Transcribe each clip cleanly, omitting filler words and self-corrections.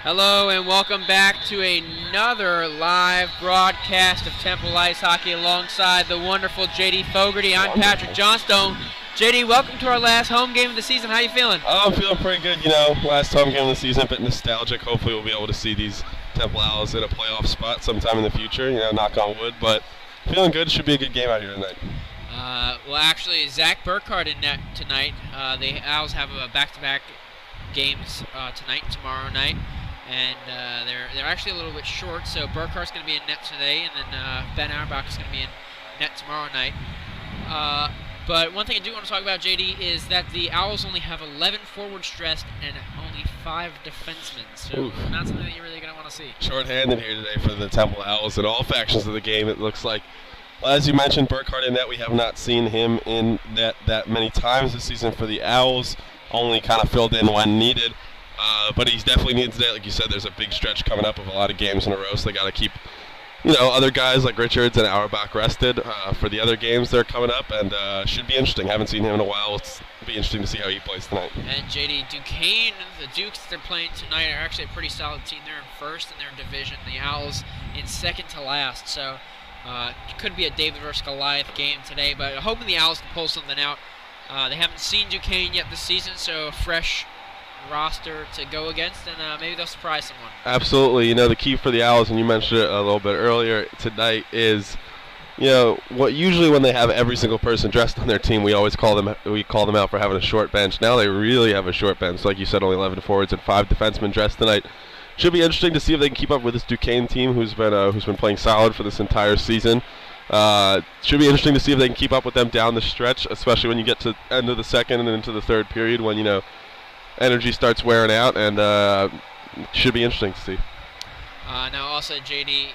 Hello and welcome back to another live broadcast of Temple Ice Hockey alongside the wonderful JD Fogarty. I'm Patrick Johnstone. JD, welcome to our last home game of the season. How you feeling? I'm feeling pretty good. Last home game of the season, a bit nostalgic. Hopefully we'll be able to see these Temple Owls in a playoff spot sometime in the future, knock on wood. But feeling good. Should be a good game out here tonight. Well, actually, Zach Burkhardt in net tonight. The Owls have back-to-back games tonight and tomorrow night. And they're actually a little bit short, so Burkhardt's going to be in net today, and then Ben Auerbach is going to be in net tomorrow night. But one thing I do want to talk about, JD, is that the Owls only have 11 forwards dressed and only 5 defensemen, so not something that you're really going to want to see. Short-handed here today for the Temple Owls in all factions of the game, it looks like. Well, as you mentioned, Burkhardt in net, we have not seen him in net that many times this season for the Owls, only kind of filled in when needed. But he's definitely needed today. Like you said, there's a big stretch coming up of a lot of games in a row, so they got to keep, other guys like Richards and Auerbach rested for the other games that are coming up, and should be interesting. Haven't seen him in a while. It'll be interesting to see how he plays tonight. And JD, Duquesne, the Dukes they're playing tonight are actually a pretty solid team. They're in first in their division. The Owls in second to last, so it could be a David versus Goliath game today, but hoping the Owls can pull something out. They haven't seen Duquesne yet this season, so a fresh roster to go against, and maybe they'll surprise someone. Absolutely. The key for the Owls, and you mentioned it a little bit earlier tonight, is what usually when they have every single person dressed on their team, we call them out for having a short bench. Now they really have a short bench. Like you said, only 11 forwards and 5 defensemen dressed tonight. Should be interesting to see if they can keep up with this Duquesne team, who's been playing solid for this entire season. Should be interesting to see if they can keep up with them down the stretch, especially when you get to the end of the second and into the third period, when energy starts wearing out, and should be interesting to see. Now also, JD,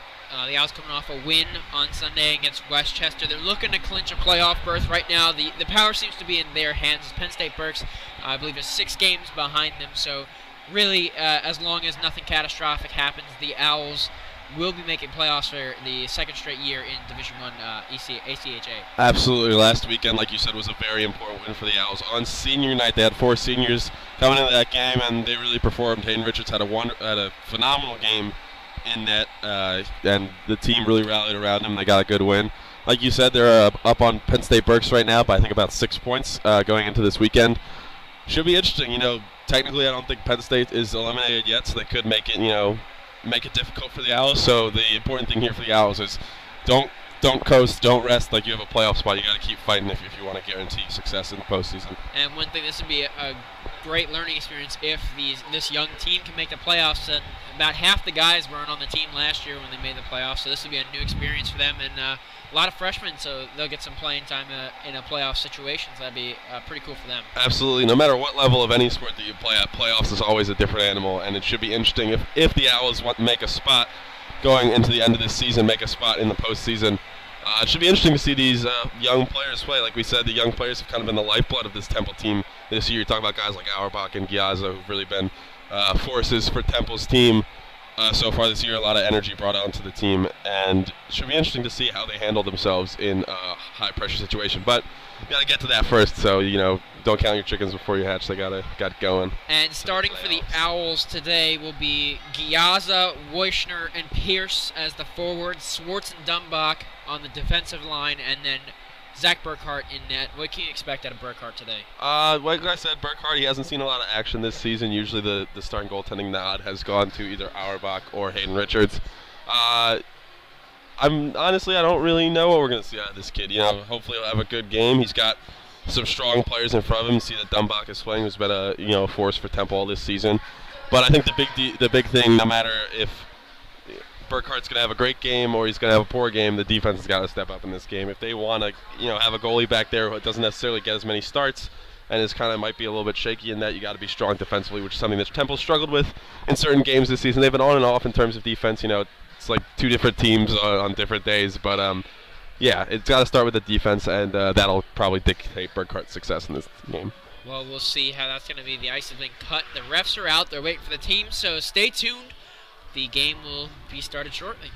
the Owls coming off a win on Sunday against Westchester. They're looking to clinch a playoff berth right now. The power seems to be in their hands. Penn State Berks, I believe, is 6 games behind them, so really, as long as nothing catastrophic happens, the Owls will be making playoffs for the second straight year in Division I ACHA. Absolutely. Last weekend, like you said, was a very important win for the Owls. On senior night, they had 4 seniors coming into that game, and they really performed. Hayden Richards had a phenomenal game in that, and the team really rallied around him. They got a good win. Like you said, they're up on Penn State Berks right now by I think about 6 points going into this weekend. Should be interesting. Technically, I don't think Penn State is eliminated yet, so they could make it difficult for the Owls. So the important thing here for the Owls is don't coast, don't rest like you have a playoff spot. You got to keep fighting if you want to guarantee success in the postseason. And one thing, this would be a great learning experience if this young team can make the playoffs. And about half the guys weren't on the team last year when they made the playoffs, so this will be a new experience for them. And a lot of freshmen, so they'll get some playing time in a playoff situation. So that'd be pretty cool for them. Absolutely. No matter what level of any sport that you play at, playoffs is always a different animal, and it should be interesting if the Owls want to make a spot going into the end of this season, make a spot in the postseason. It should be interesting to see these young players play. Like we said, the young players have kind of been the lifeblood of this Temple team this year. You talk about guys like Auerbach and Giazza, who've really been forces for Temple's team so far this year. A lot of energy brought onto the team, and it should be interesting to see how they handle themselves in a high-pressure situation. But you got to get to that first, so don't count your chickens before you hatch. They got going. And starting for the Owls today will be Giazza, Woischner, and Pierce as the forwards, Swartz and Dumbach on the defensive line, and then Zach Burkhardt in net. What can you expect out of Burkhardt today? Like I said, Burkhardt, he hasn't seen a lot of action this season. Usually the starting goaltending nod has gone to either Auerbach or Hayden Richards. I don't really know what we're going to see out of this kid. Hopefully he'll have a good game. He's got some strong players in front of him. You see that Dumbach is playing, who's been a force for Temple all this season. But I think the big thing, no matter if Burkhardt's going to have a great game or he's going to have a poor game, the defense has got to step up in this game. If they want to have a goalie back there who doesn't necessarily get as many starts and is might be a little bit shaky in that, you got to be strong defensively, which is something that Temple struggled with in certain games this season. They've been on and off in terms of defense. It's like 2 different teams on different days, but yeah, it's got to start with the defense, and that'll probably dictate Burkhardt's success in this game. Well, we'll see how that's going to be. The ice has been cut. The refs are out. They're waiting for the team, so stay tuned. The game will be started shortly.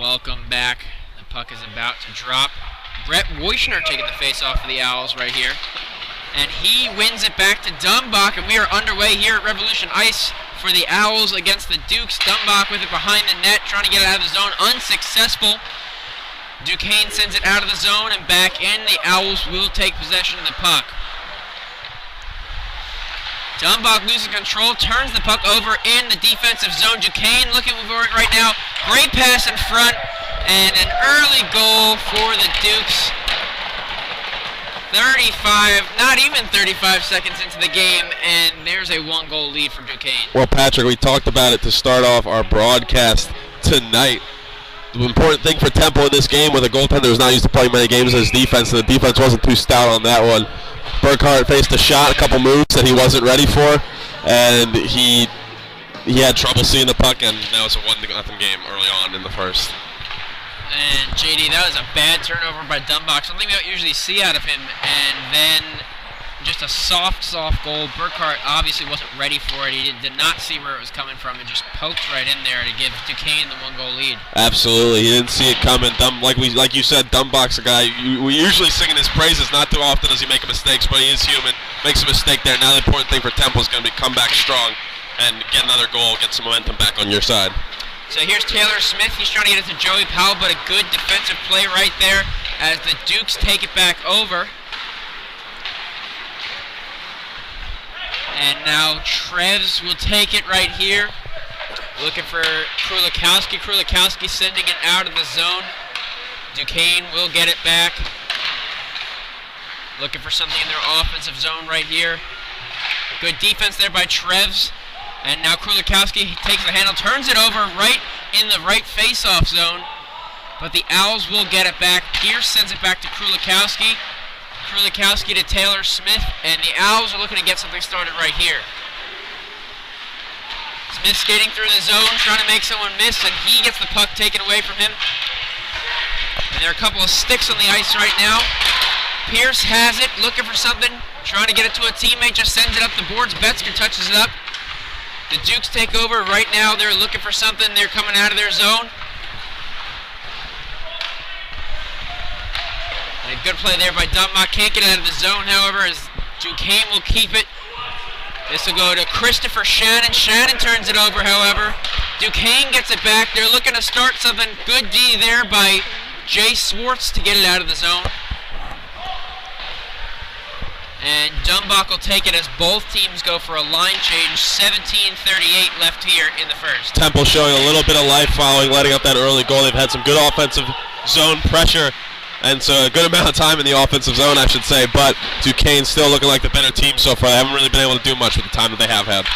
Welcome back. The puck is about to drop. Brett Woischner taking the face off for the Owls right here. And he wins it back to Dumbach, and we are underway here at Revolution Ice for the Owls against the Dukes. Dumbach with it behind the net, trying to get it out of the zone. Unsuccessful. Duquesne sends it out of the zone and back in. The Owls will take possession of the puck. Dumbach loses control, turns the puck over in the defensive zone. Duquesne looking for it right now. Great pass in front, and an early goal for the Dukes. not even 35 seconds into the game, and there's a 1-goal lead for Duquesne. Well, Patrick, we talked about it to start off our broadcast tonight. The important thing for Temple in this game, with a goaltender who's not used to playing many games, is defense, and the defense wasn't too stout on that one. Burkhart faced a shot, a couple moves that he wasn't ready for, and he had trouble seeing the puck, and that was a 1-0 game early on in the first. And JD, that was a bad turnover by Dumbach, something we don't usually see out of him, and then just a soft goal. Burkhart obviously wasn't ready for it. He did not see where it was coming from and just poked right in there to give Duquesne the 1-goal lead. Absolutely, he didn't see it coming. Like you said, Dumbach's a guy. We usually sing in his praises. Not too often does he make mistakes, but he is human. Makes a mistake there. Now the important thing for Temple is going to be come back strong and get another goal, get some momentum back on your side. So here's Taylor Smith. He's trying to get it to Joey Powell, but a good defensive play right there as the Dukes take it back over. And now Treves will take it right here. Looking for Krulikowski. Krulikowski sending it out of the zone. Duquesne will get it back. Looking for something in their offensive zone right here. Good defense there by Treves. And now Krulikowski takes the handle, turns it over right in the right face-off zone. But the Owls will get it back. Pierce sends it back to Krulikowski. Krulikowski to Taylor Smith, and the Owls are looking to get something started right here. Smith skating through the zone, trying to make someone miss, and he gets the puck taken away from him. And there are a couple of sticks on the ice right now. Pierce has it, looking for something, trying to get it to a teammate, just sends it up the boards. Betzger touches it up. The Dukes take over right now. They're looking for something. They're coming out of their zone. And a good play there by Dumbach. Can't get it out of the zone, however, as Duquesne will keep it. This will go to Christopher Shannon. Shannon turns it over, however. Duquesne gets it back. They're looking to start something. Good D there by Jay Swartz to get it out of the zone. And Dumbach will take it as both teams go for a line change. 17:38 left here in the first. Temple showing a little bit of life following letting up that early goal. They've had some good offensive zone pressure, and so a good amount of time in the offensive zone, I should say, but Duquesne still looking like the better team so far. They haven't really been able to do much with the time that they have had.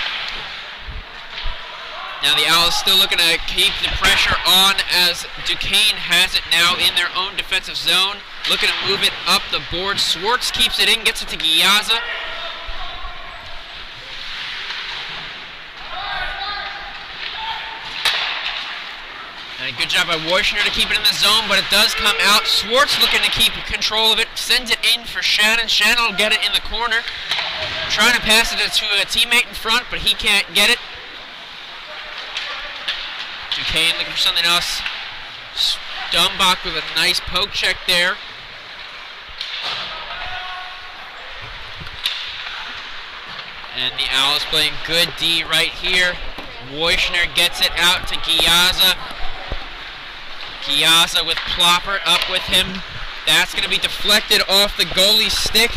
Now the Owls still looking to keep the pressure on as Duquesne has it now in their own defensive zone. Looking to move it up the board. Swartz keeps it in, gets it to Giazza. And a good job by Woischner to keep it in the zone, but it does come out. Swartz looking to keep control of it, sends it in for Shannon. Shannon will get it in the corner. Trying to pass it to a teammate in front, but he can't get it. Duquesne looking for something else. Dumbach with a nice poke check there. And the Owls playing good D right here. Woischner gets it out to Giazza. Giazza with Plopper up with him. That's going to be deflected off the goalie's stick.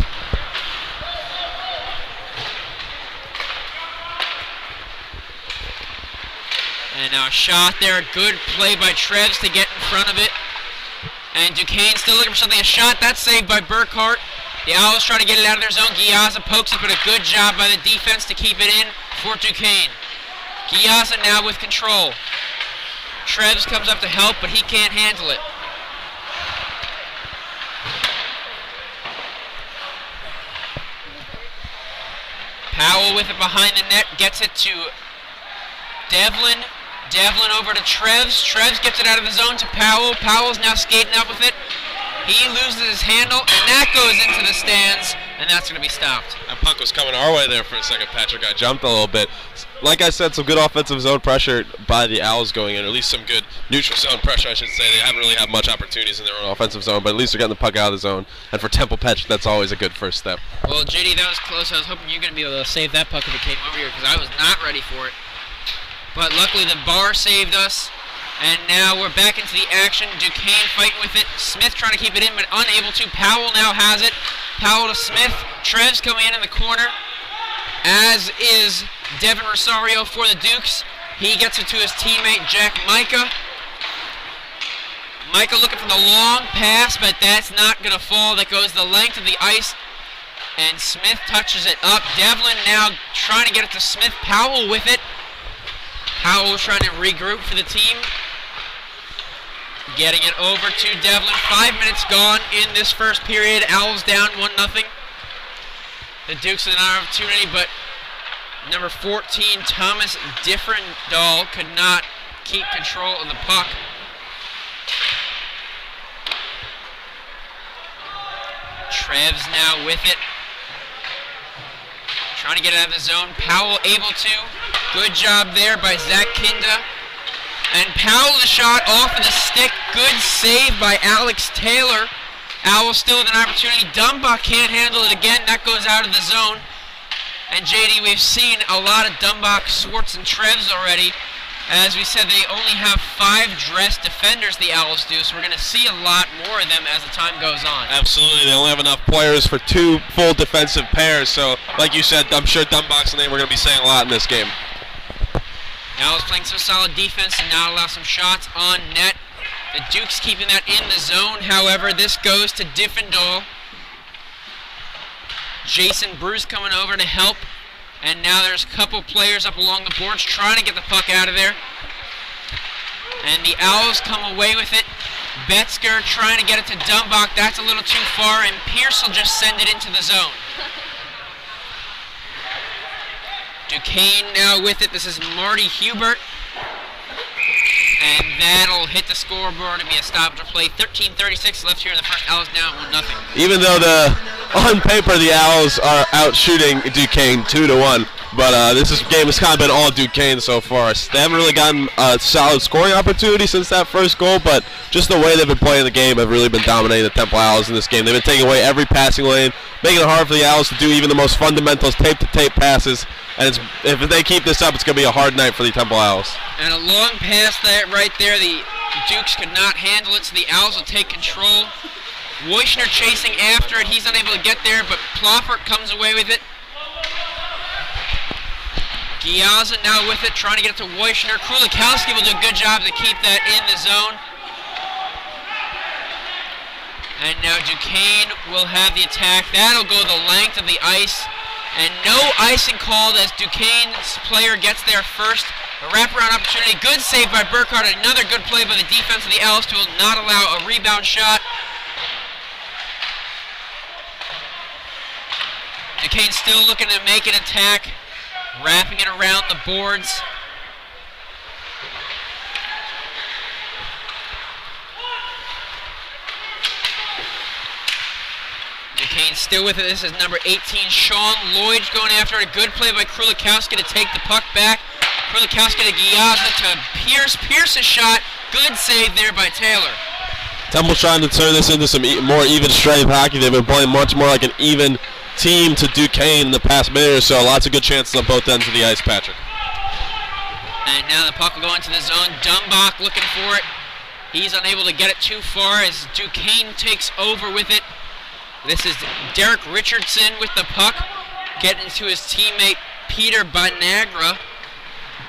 And now a shot there. Good play by Treves to get in front of it. And Duquesne still looking for something. A shot. That's saved by Burkhart. The Owls trying to get it out of their zone. Giazza pokes it, but a good job by the defense to keep it in for Duquesne. Giazza now with control. Treves comes up to help, but he can't handle it. Powell with it behind the net, gets it to Devlin. Devlin over to Treves. Treves gets it out of the zone to Powell. Powell's now skating up with it. He loses his handle, and that goes into the stands and that's going to be stopped. That puck was coming our way there for a second, Patrick. I jumped a little bit. Like I said, some good offensive zone pressure by the Owls going in, or at least some good neutral zone pressure, I should say. They haven't really had much opportunities in their own offensive zone, but at least they're getting the puck out of the zone. And for Temple Patrick, that's always a good first step. Well, JD, that was close. I was hoping you were going to be able to save that puck if it came over here, because I was not ready for it. But luckily the bar saved us, and now we're back into the action. Duquesne fighting with it. Smith trying to keep it in, but unable to. Powell now has it. Powell to Smith. Trev's coming in the corner, as is Devin Rosario for the Dukes. He gets it to his teammate, Jack Micah. Micah looking for the long pass, but that's not going to fall. That goes the length of the ice, and Smith touches it up. Devlin now trying to get it to Smith. Powell with it. Powell was trying to regroup for the team. Getting it over to Devlin. 5 minutes gone in this first period. Owls down 1-0. The Dukes with an opportunity, but number 14, Thomas Differendal, could not keep control of the puck. Trev's now with it. Trying to get it out of the zone. Powell able to. Good job there by Zach Kinda. And Powell the shot off of the stick. Good save by Alex Taylor. Owls still with an opportunity. Dumbach can't handle it again. That goes out of the zone. And JD, we've seen a lot of Dumbach, Swartz, and Trevs already. As we said, they only have 5 dressed defenders, the Owls do, so we're going to see a lot more of them as the time goes on. Absolutely. They only have enough players for 2 full defensive pairs, so like you said, I'm sure Dumbach's name we're going to be saying a lot in this game. Owls playing some solid defense and now allow some shots on net. The Dukes keeping that in the zone. However, this goes to Diffendal. Jason Bruce coming over to help. And now there's a couple players up along the boards trying to get the puck out of there. And the Owls come away with it. Betzger trying to get it to Dumbach. That's a little too far, and Pierce will just send it into the zone. Duquesne now with it. This is Marty Hubert. And that'll hit the scoreboard and be a stoppage of play. 13:36 left here in the first. Owls down 1-0. Even though on paper the Owls are out shooting Duquesne 2-1, but this game has kind of been all Duquesne so far. They haven't really gotten a solid scoring opportunity since that first goal, but just the way they've been playing the game have really been dominating the Temple Owls in this game. They've been taking away every passing lane, making it hard for the Owls to do even the most fundamentals, tape-to-tape passes. And if they keep this up, it's going to be a hard night for the Temple Owls. And a long pass that right there. The Dukes could not handle it, so the Owls will take control. Wojcner chasing after it. He's unable to get there, but Ploffert comes away with it. Giazza now with it, trying to get it to Wojcner. Krulikowski will do a good job to keep that in the zone. And now Duquesne will have the attack. That'll go the length of the ice. And no icing called as Duquesne's player gets there first. A wraparound opportunity. Good save by Burkhardt. Another good play by the defense of the Owls to not allow a rebound shot. Duquesne still looking to make an attack. Wrapping it around the boards. Duquesne still with it. This is number 18, Sean Lloyd going after it. A good play by Krulikowski to take the puck back. Krulikowski to Giazza to Pierce. Pierce's shot. Good save there by Taylor. Temple's trying to turn this into some more even strength hockey. They've been playing much more like an even team to Duquesne in the past minute or so. Lots of good chances on both ends of the ice, Patrick. And now the puck will go into the zone. Dumbach looking for it. He's unable to get it too far as Duquesne takes over with it. This is Derek Richardson with the puck, getting to his teammate Peter Banagra.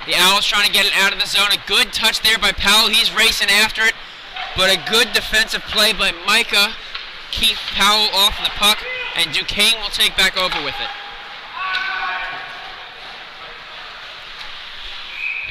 The Owls trying to get it out of the zone. A good touch there by Powell. He's racing after it, but a good defensive play by Micah. Keep Powell off the puck, and Duquesne will take back over with it.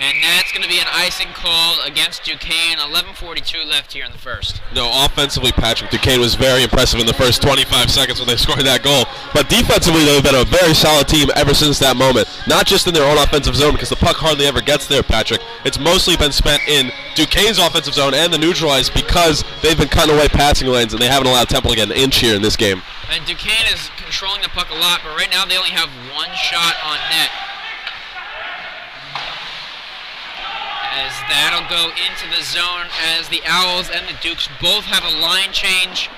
And that's going to be an icing call against Duquesne. 11:42 left here in the first. No, offensively, Patrick, Duquesne was very impressive in the first 25 seconds when they scored that goal. But defensively, they've been a very solid team ever since that moment. Not just in their own offensive zone, because the puck hardly ever gets there, Patrick. It's mostly been spent in Duquesne's offensive zone and the neutral ice because they've been cutting away passing lanes, and they haven't allowed Temple to get an inch here in this game. And Duquesne is controlling the puck a lot, but right now they only have one shot on net. As that'll go into the zone as the Owls and the Dukes both have a line change.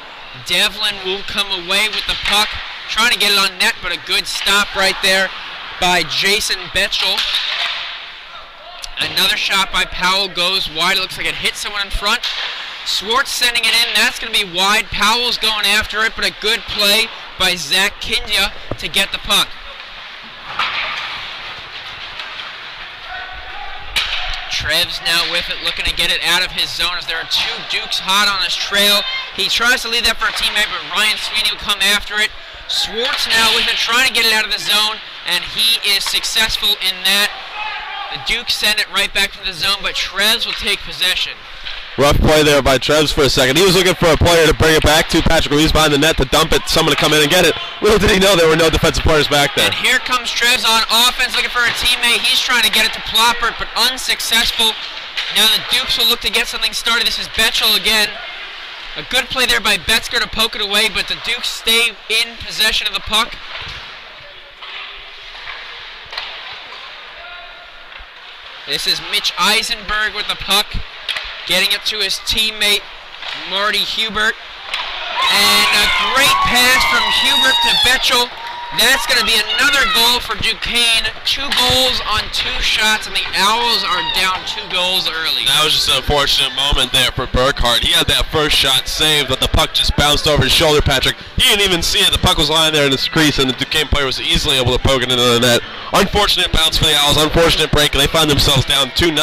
Devlin will come away with the puck, trying to get it on net, but a good stop right there by Jason Betchel. Another shot by Powell goes wide. It looks like it hit someone in front. Swartz sending it in. That's going to be wide. Powell's going after it, but a good play by Zach Kindia to get the puck. Trev's now with it, looking to get it out of his zone as there are two Dukes hot on his trail. He tries to leave that for a teammate, but Ryan Sweeney will come after it. Swartz now with it, trying to get it out of the zone, and he is successful in that. The Dukes send it right back to the zone, but Trevs will take possession. Rough play there by Trevs for a second. He was looking for a player to bring it back to Patrick Louise behind the net to dump it, someone to come in and get it. Little did he know there were no defensive players back there. And here comes Trevs on offense looking for a teammate. He's trying to get it to Ploppert, but unsuccessful. Now the Dukes will look to get something started. This is Betchel again. A good play there by Betzger to poke it away, but the Dukes stay in possession of the puck. This is Mitch Eisenberg with the puck, getting it to his teammate, Marty Hubert. And a great pass from Hubert to Betchel. That's going to be another goal for Duquesne. 2 goals on 2 shots, and the Owls are down 2 goals early. That was just an unfortunate moment there for Burkhardt. He had that first shot saved, but the puck just bounced over his shoulder, Patrick. He didn't even see it. The puck was lying there in his crease, and the Duquesne player was easily able to poke it into the net. Unfortunate bounce for the Owls, unfortunate break, and they find themselves down 2-0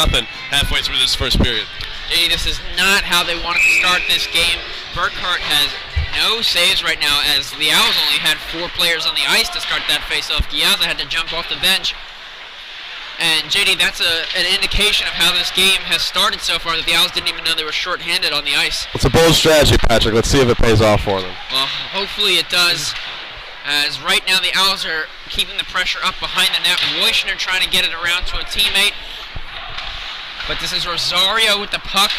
halfway through this first period. Hey, this is not how they wanted to start this game. Burkhardt has no saves right now, as the Owls only had 4 players on the ice to start that face-off. Giazza had to jump off the bench. And JD, that's an indication of how this game has started so far, that the Owls didn't even know they were short-handed on the ice. It's a bold strategy, Patrick. Let's see if it pays off for them. Well, hopefully it does, as right now the Owls are keeping the pressure up behind the net. Woyschner trying to get it around to a teammate. But this is Rosario with the puck.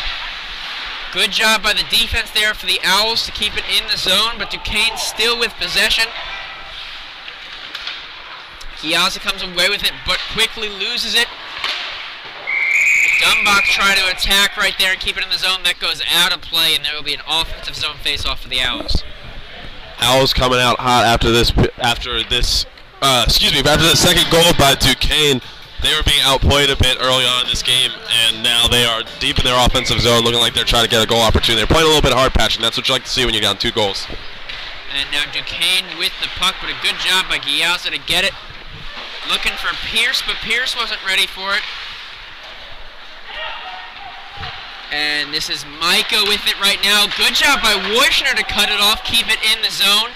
Good job by the defense there for the Owls to keep it in the zone, but Duquesne still with possession. Giazza comes away with it, but quickly loses it. Dumbach trying to attack right there and keep it in the zone. That goes out of play, and there will be an offensive zone face-off for the Owls. Owls coming out hot after the second goal by Duquesne. They were being outplayed a bit early on in this game, and now they are deep in their offensive zone, looking like they're trying to get a goal opportunity. They're playing a little bit hard, Patrick. That's what you like to see when you got 2 goals. And now Duquesne with the puck, but a good job by Giazza to get it. Looking for Pierce, but Pierce wasn't ready for it. And this is Micah with it right now. Good job by Woyschner to cut it off, keep it in the zone.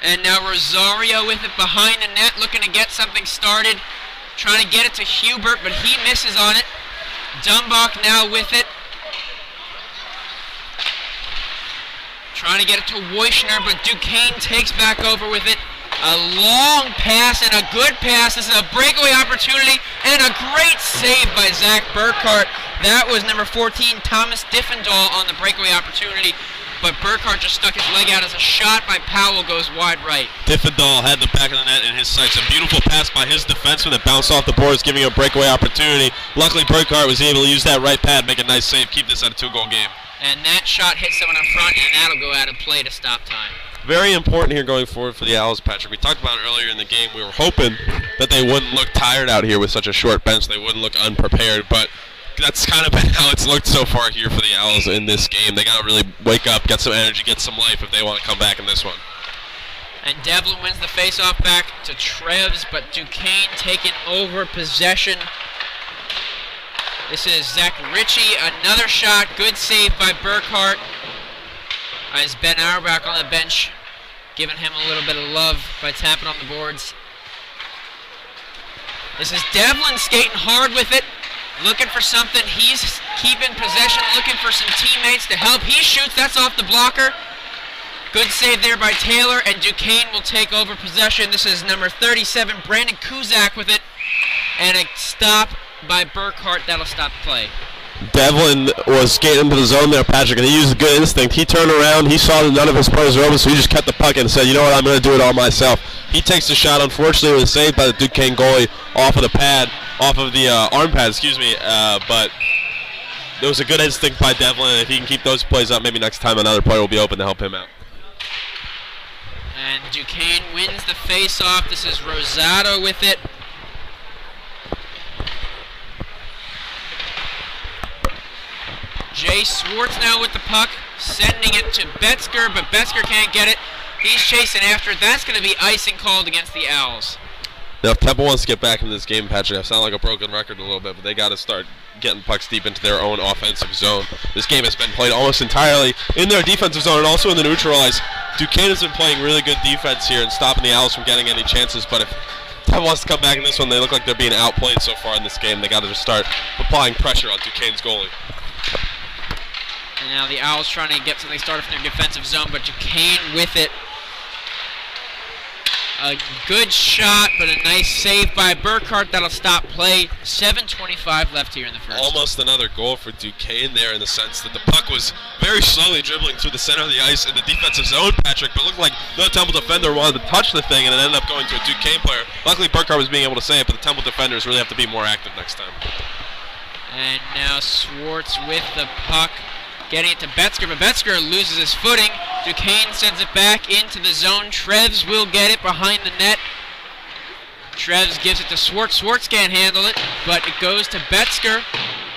And now Rosario with it behind the net, looking to get something started. Trying to get it to Hubert, but he misses on it. Dumbach now with it. Trying to get it to Woyschner, but Duquesne takes back over with it. A long pass and a good pass. This is a breakaway opportunity and a great save by Zach Burkhardt. That was number 14, Thomas Diffendahl, on the breakaway opportunity. But Burkhardt just stuck his leg out as a shot by Powell goes wide right. Diffendahl had the back of the net in his sights. A beautiful pass by his defenseman that bounced off the boards, giving him a breakaway opportunity. Luckily, Burkhardt was able to use that right pad, make a nice save, keep this at a 2-goal game. And that shot hit someone in front, and that'll go out of play to stop time. Very important here going forward for the Owls, Patrick. We talked about it earlier in the game. We were hoping that they wouldn't look tired out here with such a short bench. They wouldn't look unprepared, but that's kind of how it's looked so far here for the Owls in this game. They got to really wake up, get some energy, get some life if they want to come back in this one. And Devlin wins the faceoff back to Trevs, but Duquesne taking over possession. This is Zach Ritchie, another shot, good save by Burkhardt. As Ben Auerbach on the bench, giving him a little bit of love by tapping on the boards. This is Devlin skating hard with it, looking for something. He's keeping possession, looking for some teammates to help. He shoots, that's off the blocker. Good save there by Taylor, and Duquesne will take over possession. This is number 37, Brandon Kuzak with it, and a stop by Burkhardt. That'll stop the play. Devlin was skating into the zone there, Patrick, and he used a good instinct. He turned around, he saw that none of his players were open, so he just kept the puck and said, you know what, I'm going to do it all myself. He takes the shot. Unfortunately, it was saved by the Duquesne goalie off of the pad, off of the arm pad, but it was a good instinct by Devlin, and if he can keep those plays up, maybe next time another player will be open to help him out. And Duquesne wins the face-off. This is Rosado with it. Jay Swartz now with the puck, sending it to Betzger, but Betzger can't get it. He's chasing after it. That's going to be icing called against the Owls. Now, if Temple wants to get back in this game, Patrick, I sound like a broken record a little bit, but they got to start getting pucks deep into their own offensive zone. This game has been played almost entirely in their defensive zone and also in the neutral ice. Duquesne has been playing really good defense here and stopping the Owls from getting any chances, but if Temple wants to come back in this one, they look like they're being outplayed so far in this game. They got to just start applying pressure on Duquesne's goalie. And now the Owls trying to get something started from their defensive zone, but Duquesne with it. A good shot, but a nice save by Burkhart. That'll stop play. 7:25 left here in the first. Almost another goal for Duquesne there in the sense that the puck was very slowly dribbling through the center of the ice in the defensive zone, Patrick, but it looked like the Temple defender wanted to touch the thing and it ended up going to a Duquesne player. Luckily, Burkhart was being able to save it, but the Temple defenders really have to be more active next time. And now Swartz with the puck, getting it to Betzger, but Betzger loses his footing. Duquesne sends it back into the zone. Treves will get it behind the net. Treves gives it to Swartz. Swartz can't handle it, but it goes to Betzger.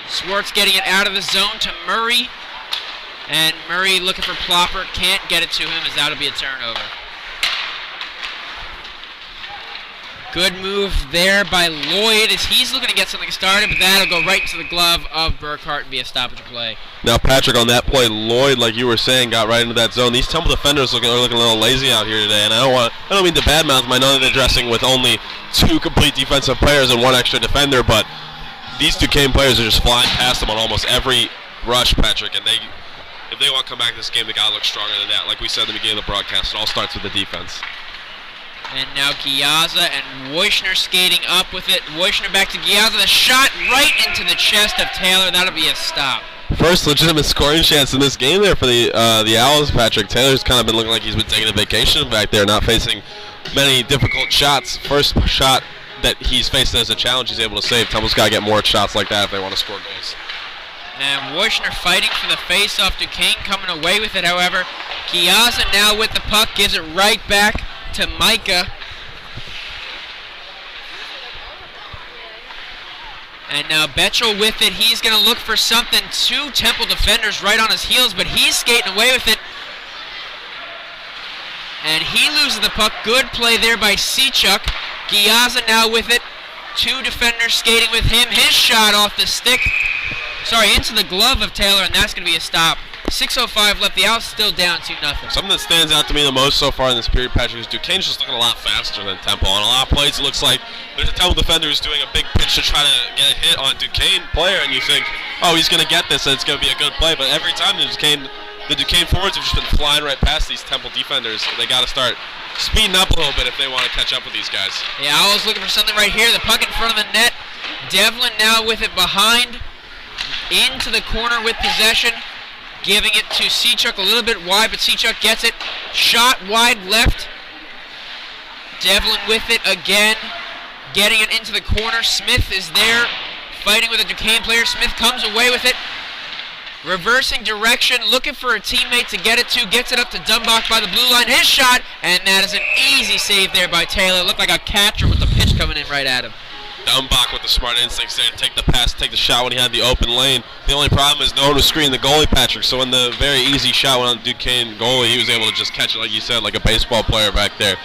Swartz getting it out of the zone to Murray. And Murray looking for Plopper. Can't get it to him as that'll be a turnover. Good move there by Lloyd as he's looking to get something started, but that'll go right into the glove of Burkhart and be a stoppage play. Now, Patrick, on that play, Lloyd, like you were saying, got right into that zone. These Temple defenders are looking a little lazy out here today, and I don't mean to badmouth my none of the dressing with only 2 complete defensive players and 1 extra defender, but these Duquesne players are just flying past them on almost every rush, Patrick, and if they want to come back to this game, they got to look stronger than that. Like we said at the beginning of the broadcast, it all starts with the defense. And now Giazza and Woyschner skating up with it. Woyschner back to Giazza. The shot right into the chest of Taylor. That'll be a stop. First legitimate scoring chance in this game there for the Owls, Patrick. Taylor's kind of been looking like he's been taking a vacation back there, not facing many difficult shots. First shot that he's facing as a challenge he's able to save. Temple's got to get more shots like that if they want to score goals. And Woyschner fighting for the face-off. Duquesne coming away with it, however. Giazza now with the puck. Gives it right back to Micah. And now Betchel with it. He's going to look for something. 2 Temple defenders right on his heels, but he's skating away with it. And he loses the puck. Good play there by Sechuk. Giazza now with it. 2 defenders skating with him. His shot off the stick. Into the glove of Taylor, and that's going to be a stop. 6:05 left. The Owls still down 2-0. Something that stands out to me the most so far in this period, Patrick, is Duquesne's just looking a lot faster than Temple. On a lot of plays, it looks like there's a Temple defender who's doing a big pitch to try to get a hit on a Duquesne player, and you think, oh, he's going to get this, and it's going to be a good play. But every time the Duquesne forwards have just been flying right past these Temple defenders. They got to start speeding up a little bit if they want to catch up with these guys. The Owls looking for something right here. The puck in front of the net. Devlin now with it behind. Into the corner with possession. Giving it to Sechuk a little bit wide, but Sechuk gets it. Shot wide left. Devlin with it again. Getting it into the corner. Smith is there fighting with a Duquesne player. Smith comes away with it. Reversing direction, looking for a teammate to get it to. Gets it up to Dumbach by the blue line. His shot, and that is an easy save there by Taylor. It looked like a catcher with the pitch coming in right at him. Dumbach with the smart instincts there to take the pass, take the shot when he had the open lane. The only problem is no one was screening the goalie, Patrick, so when the very easy shot went on the Duquesne goalie, he was able to just catch it, like you said, like a baseball player back there.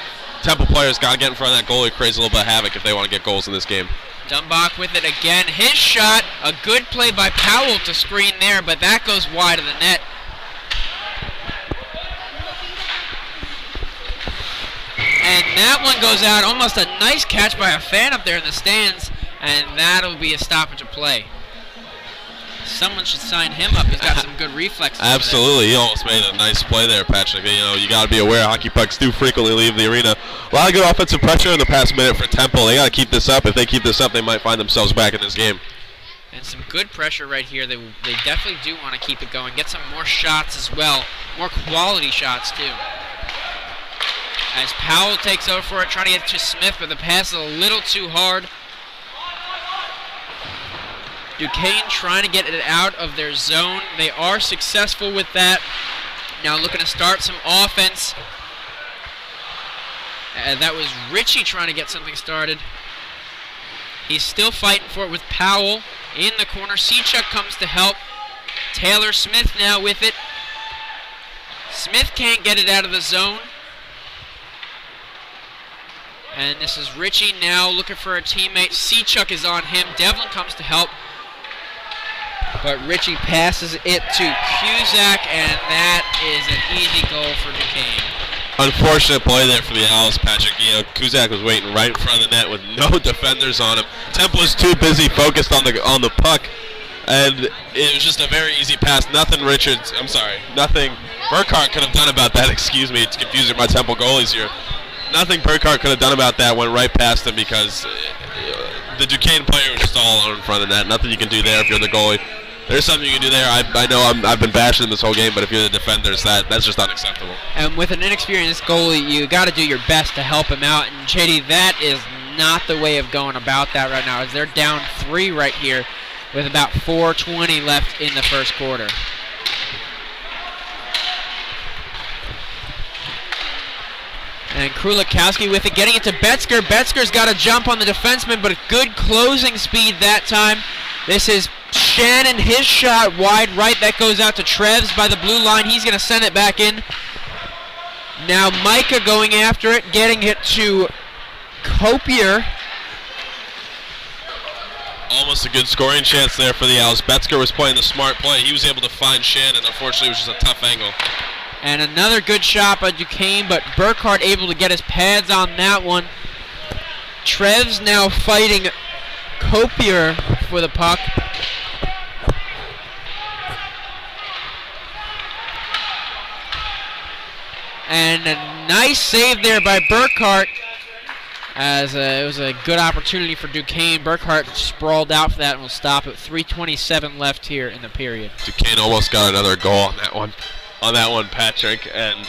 Temple players got to get in front of that goalie, create a little bit of havoc if they want to get goals in this game. Dumbach with it again. His shot, a good play by Powell to screen there, but that goes wide of the net. And that one goes out. Almost a nice catch by a fan up there in the stands, and that'll be a stoppage of play. Someone should sign him up. He's got some good reflexes. Absolutely. He almost made a nice play there, Patrick. You know, you got to be aware hockey pucks do frequently leave the arena. A lot of good offensive pressure in the past minute for Temple. They got to keep this up. If they keep this up, they might find themselves back in this game. And some good pressure right here. They definitely do want to keep it going. Get some more shots as well. More quality shots, too. As Powell takes over for it, trying to get to Smith, but the pass is a little too hard. Duquesne trying to get it out of their zone. They are successful with that. Now looking to start some offense. That was Ritchie trying to get something started. He's still fighting for it with Powell in the corner. Seachuk comes to help. Taylor Smith now with it. Smith can't get it out of the zone. And this is Ritchie now looking for a teammate. Seachuk is on him. Devlin comes to help. But Ritchie passes it to Cusack, and that is an easy goal for Duquesne. Unfortunate play there for the Owls, Patrick. Cusack was waiting right in front of the net with no defenders on him. Temple was too busy focused on the puck, and it was just a very easy pass. Nothing Burkhart could have done about that. Excuse me, it's confusing my Temple goalies here. Nothing Burkhart could have done about that. Went right past him because the Duquesne player was just all alone in front of the net. Nothing you can do there if you're the goalie. There's something you can do there. I know I've been bashing him this whole game, but if you're the defenders, that's just unacceptable. And with an inexperienced goalie, you got to do your best to help him out. And JD, that is not the way of going about that right now, as they're down 3 right here with about 4:20 left in the first quarter. And Krulikowski with it, getting it to Betzger. Betzger's got a jump on the defenseman, but a good closing speed that time. This is Shannon, his shot wide right. That goes out to Treves by the blue line. He's going to send it back in. Now Micah going after it, getting it to Copier. Almost a good scoring chance there for the Owls. Betzger was playing the smart play. He was able to find Shannon. Unfortunately, it was just a tough angle. And another good shot by Duquesne, but Burkhart able to get his pads on that one. Treves now fighting Copier for the puck. And a nice save there by Burkhart, as it was a good opportunity for Duquesne. Burkhart sprawled out for that and will stop at 3:27 left here in the period. Duquesne almost got another goal on that one, Patrick, and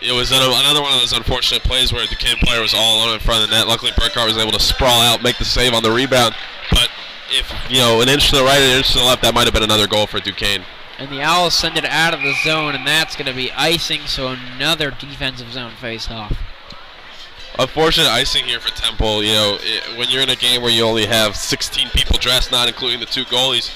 it was another one of those unfortunate plays where a Duquesne player was all alone in front of the net. Luckily, Burkhart was able to sprawl out, make the save on the rebound, but if, an inch to the right, an inch to the left, that might have been another goal for Duquesne. And the Owls send it out of the zone, and that's going to be icing, so another defensive zone face-off. Unfortunate icing here for Temple. When you're in a game where you only have 16 people dressed, not including the 2 goalies,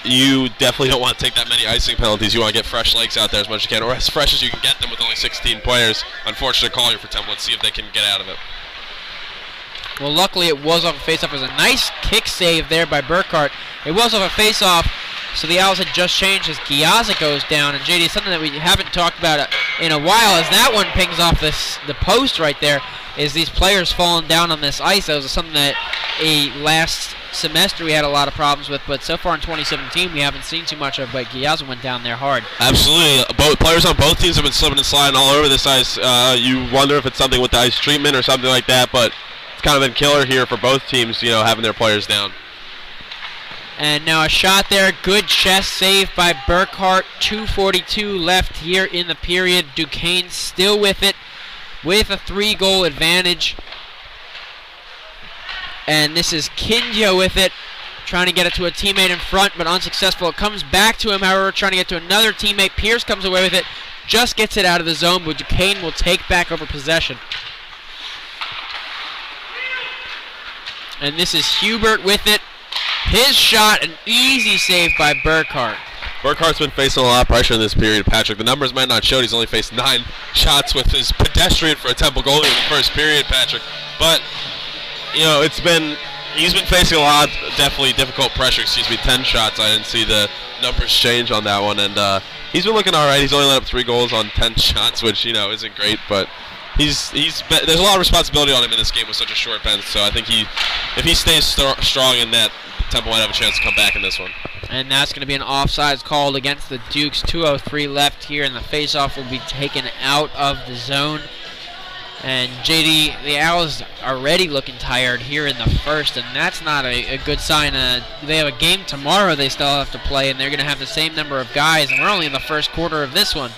you definitely don't want to take that many icing penalties. You want to get fresh legs out there as much as you can, or as fresh as you can get them with only 16 players. Unfortunate call here for Temple. Let's see if they can get out of it. Well, luckily it was off a face-off. It was a nice kick save there by Burkhart. It was off a face-off, so the Owls had just changed as Giazza goes down. And JD, something that we haven't talked about in a while, as that one pings off the post right there, is these players falling down on this ice. That was something that last semester we had a lot of problems with, but so far in 2017 we haven't seen too much of, but Giazza went down there hard. Absolutely. Both players on both teams have been slipping and sliding all over this ice. You wonder if it's something with the ice treatment or something like that, but it's kind of been killer here for both teams, having their players down. And now a shot there, good chest save by Burkhart. 2:42 left here in the period. Duquesne still with it, with a 3-goal advantage. And this is Kinjo with it, trying to get it to a teammate in front, but unsuccessful. It comes back to him, however, trying to get to another teammate. Pierce comes away with it, just gets it out of the zone, but Duquesne will take back over possession. And this is Hubert with it. His shot, an easy save by Burkhart. Burkhart's been facing a lot of pressure in this period, Patrick. The numbers might not show it. He's only faced 9 shots with his pedestrian for a Temple goalie in the first period, Patrick. But he's been facing a lot, definitely difficult pressure. 10 shots. I didn't see the numbers change on that one, and he's been looking all right. He's only let up 3 goals on 10 shots, which isn't great, but there's a lot of responsibility on him in this game with such a short bench. So I think if he stays strong in net, Temple might have a chance to come back in this one. And that's going to be an offsides called against the Dukes. 2:03 left here, and the faceoff will be taken out of the zone. And JD, the Owls are already looking tired here in the first, and that's not a good sign. They have a game tomorrow they still have to play, and they're going to have the same number of guys, and we're only in the first quarter of this one.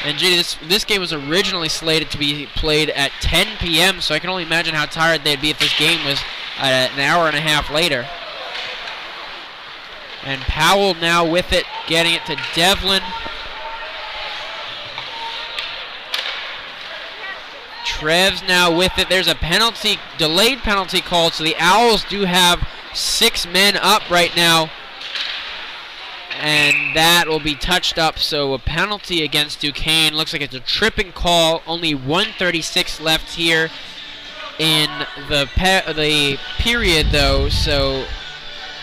And JD, this game was originally slated to be played at 10 p.m., so I can only imagine how tired they'd be if this game was an hour and a half later. And Powell now with it, getting it to Devlin. Trev's now with it. There's a penalty, delayed penalty called, so the Owls do have 6 men up right now. And that will be touched up, so a penalty against Duquesne. Looks like it's a tripping call. Only 1:36 left here in the period, though, so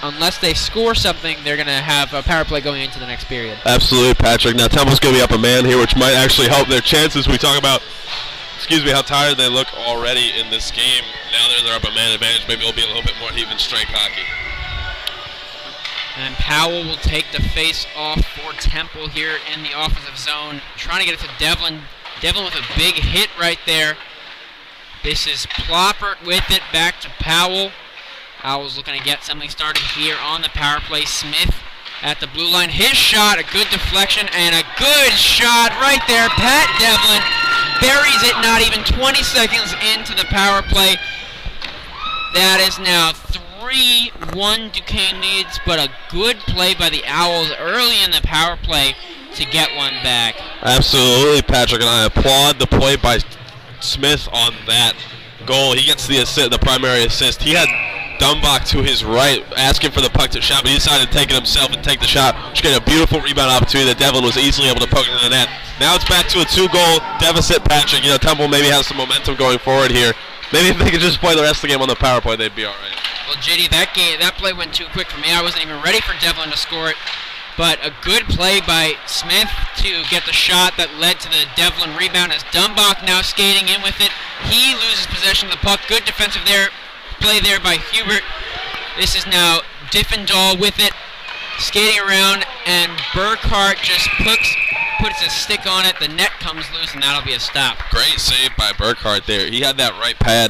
unless they score something, they're going to have a power play going into the next period. Absolutely, Patrick. Now Temple's going to be up a man here, which might actually help their chances. We talk about how tired they look already in this game. Now they're up a man advantage. Maybe it'll be a little bit more even strike hockey. And Powell will take the face off for Temple here in the offensive zone. Trying to get it to Devlin. Devlin with a big hit right there. This is Ploppert with it, back to Powell. Owls looking to get something started here on the power play. Smith at the blue line. His shot, a good deflection, and a good shot right there. Pat Devlin buries it not even 20 seconds into the power play. That is now 3-1 Duquesne needs, but a good play by the Owls early in the power play to get one back. Absolutely, Patrick, and I applaud the play by Smith on that goal. He gets the primary assist. He had Dumbach to his right, asking for the puck to shot, but he decided to take it himself and take the shot, which gave a beautiful rebound opportunity that Devlin was easily able to poke into the net. Now it's back to a 2-goal deficit, Patrick. Temple maybe has some momentum going forward here. Maybe if they could just play the rest of the game on the power play, they'd be all right. Well, JD, that play went too quick for me. I wasn't even ready for Devlin to score it. But a good play by Smith to get the shot that led to the Devlin rebound as Dumbach now skating in with it. He loses possession of the puck. Good defensive play there by Hubert. This is now Diffendahl with it, skating around, and Burkhart just puts a stick on it. The net comes loose, and that'll be a stop. Great save by Burkhart there. He had that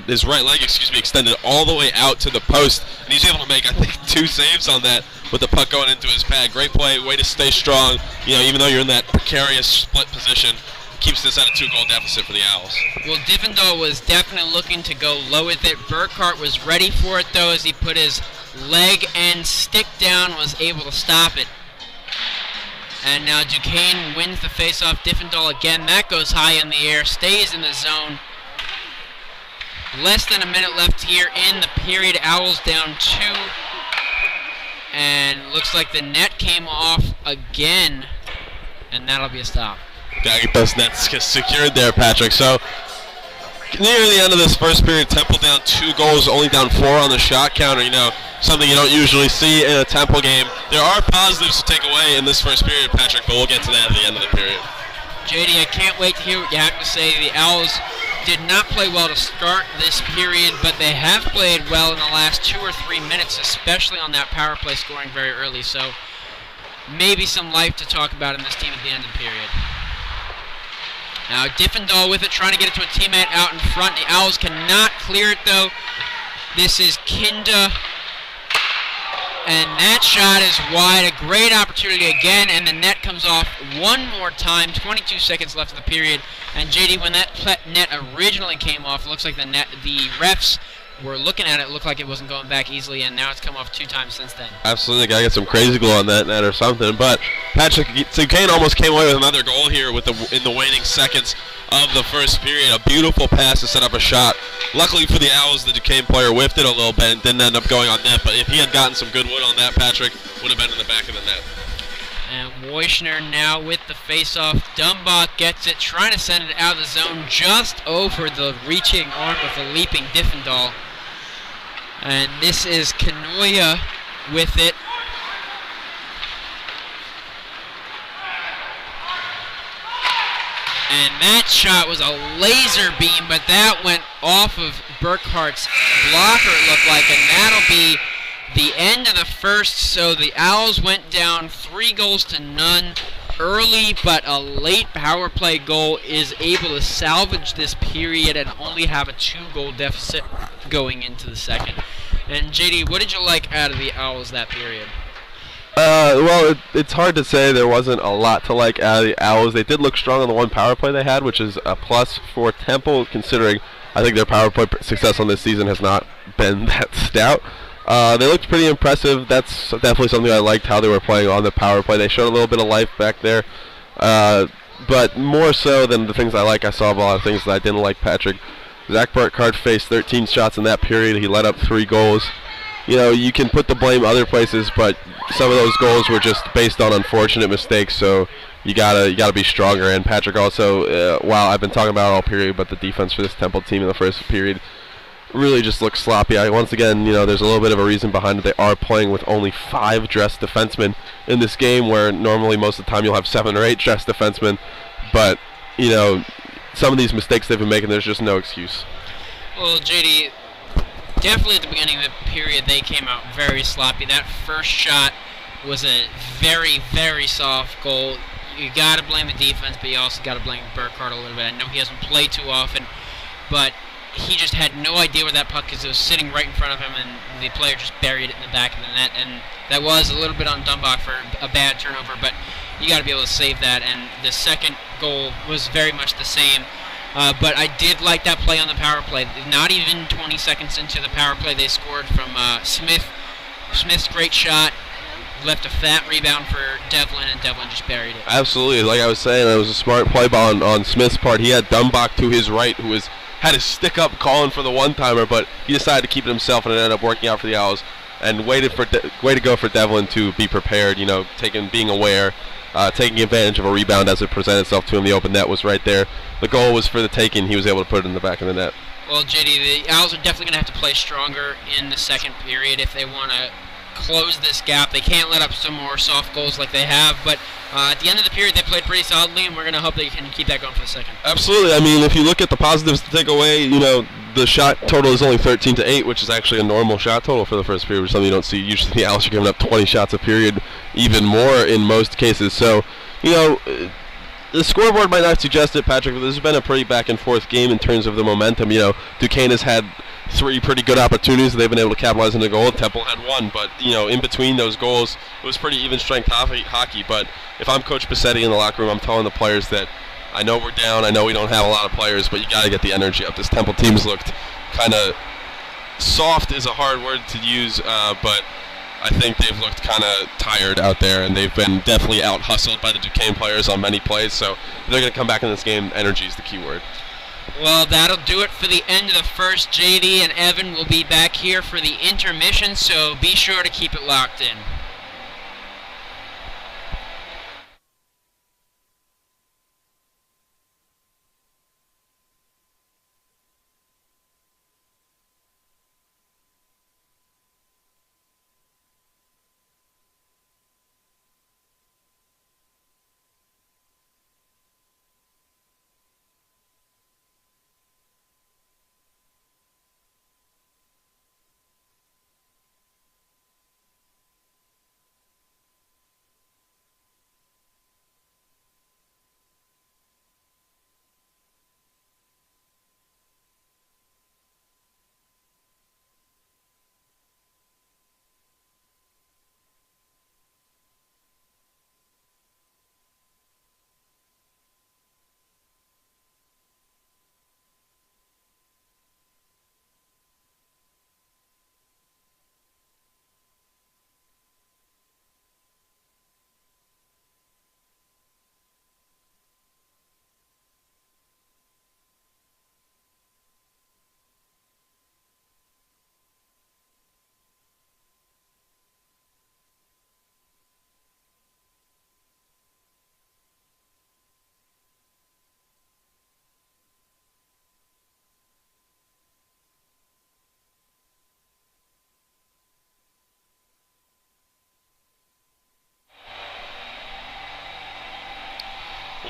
his right leg, extended all the way out to the post, and he's able to make, I think, 2 saves on that with the puck going into his pad. Great play, way to stay strong. Even though you're in that precarious split position, keeps this at a 2-goal deficit for the Owls. Well, Diffendahl was definitely looking to go low with it. Burkhart was ready for it, though, as he put his leg and stick down, was able to stop it. And now Duquesne wins the faceoff. Diffendahl again, that goes high in the air, stays in the zone. Less than a minute left here in the period. Owls down 2. And looks like the net came off again, and that'll be a stop. Gotta get those nets secured there, Patrick. So, near the end of this first period, Temple down 2 goals, only down 4 on the shot counter. Something you don't usually see in a Temple game. There are positives to take away in this first period, Patrick, but we'll get to that at the end of the period. JD, I can't wait to hear what you have to say. The Owls did not play well to start this period, but they have played well in the last 2 or 3 minutes, especially on that power play, scoring very early. So maybe some life to talk about in this team at the end of the period. Now Diffendahl with it, trying to get it to a teammate out in front. The Owls cannot clear it, though. This is Kinda. And that shot is wide. A great opportunity again, and the net comes off one more time. 22 seconds left in the period. And JD, when that net originally came off, it looks like the refs were looking at it, looked like it wasn't going back easily, and now it's come off 2 times since then. Absolutely, gotta get some crazy glue on that net or something. But Patrick, Duquesne almost came away with another goal here in the waning seconds of the first period. A beautiful pass to set up a shot. Luckily for the Owls, the Duquesne player whiffed it a little bit and didn't end up going on net. But if he had gotten some good wood on that, Patrick would have been in the back of the net. And Woischner now with the face-off. Dumbach gets it, trying to send it out of the zone just over the reaching arm of the leaping Diffendahl. And this is Kanoya with it. And that shot was a laser beam, but that went off of Burkhart's blocker, it looked like, and that'll be the end of the first. So the Owls went down 3-0. early but a late power play goal is able to salvage this period and only have a 2-goal deficit going into the second. And JD, what did you like out of the Owls that period? Well, it's hard to say. There wasn't a lot to like out of the Owls. They did look strong on the one power play they had, which is a plus for Temple, considering I think their power play success on this season has not been that stout. They looked pretty impressive. That's definitely something I liked, how they were playing on the power play. They showed a little bit of life back there. But more so than the things I like, I saw a lot of things that I didn't like, Patrick. Zach Burkhardt faced 13 shots in that period. He let up 3 goals. You know, you can put the blame other places, but some of those goals were just based on unfortunate mistakes, so you gotta be stronger. And Patrick also, while I've been talking about it all period, but the defense for this Temple team in the first period really just looks sloppy. Once again, you know, there's a little bit of a reason behind it. They are playing with only 5 dressed defensemen in this game, where normally most of the time you'll have 7 or 8 dressed defensemen. But, you know, some of these mistakes they've been making, there's just no excuse. Well, JD, definitely at the beginning of the period, they came out very sloppy. That first shot was a very, very soft goal. You got to blame the defense, but you also got to blame Burkhardt a little bit. I know he hasn't played too often, but he just had no idea where that puck is. It was sitting right in front of him, and the player just buried it in the back of the net. And that was a little bit on Dumbach for a bad turnover, but you got to be able to save that. And the second goal was very much the same. But I did like that play on the power play. Not even 20 seconds into the power play, they scored from Smith. Smith's great shot left a fat rebound for Devlin, and Devlin just buried it. Absolutely. Like I was saying, it was a smart play ball on Smith's part. He had Dumbach to his right, who had his stick up calling for the one-timer, but he decided to keep it himself, and it ended up working out for the Owls. And way to go for Devlin to be prepared, you know, being aware, taking advantage of a rebound as it presented itself to him. The open net was right there. The goal was for the taking. He was able to put it in the back of the net. Well, JD, the Owls are definitely going to have to play stronger in the second period if they want to close this gap. They can't let up some more soft goals like they have, but at the end of the period they played pretty solidly, and we're going to hope they can keep that going for the second. Absolutely. I mean, if you look at the positives to take away, you know, the shot total is only 13-8, which is actually a normal shot total for the first period, which is something you don't see. Usually the Owls are giving up 20 shots a period, even more in most cases. So, you know, the scoreboard might not suggest it, Patrick, but this has been a pretty back-and-forth game in terms of the momentum. You know, Duquesne has had 3 pretty good opportunities that they've been able to capitalize on the goal. Temple had 1, but, you know, in between those goals, it was pretty even-strength hockey. But if I'm Coach Bassetti in the locker room, I'm telling the players that I know we're down, I know we don't have a lot of players, but you got to get the energy up. This Temple team's looked kind of soft is a hard word to use, but I think they've looked kind of tired out there, and they've been definitely out-hustled by the Duquesne players on many plays. So if they're going to come back in this game, energy is the key word. Well, that'll do it for the end of the first. JD and Evan will be back here for the intermission, so be sure to keep it locked in.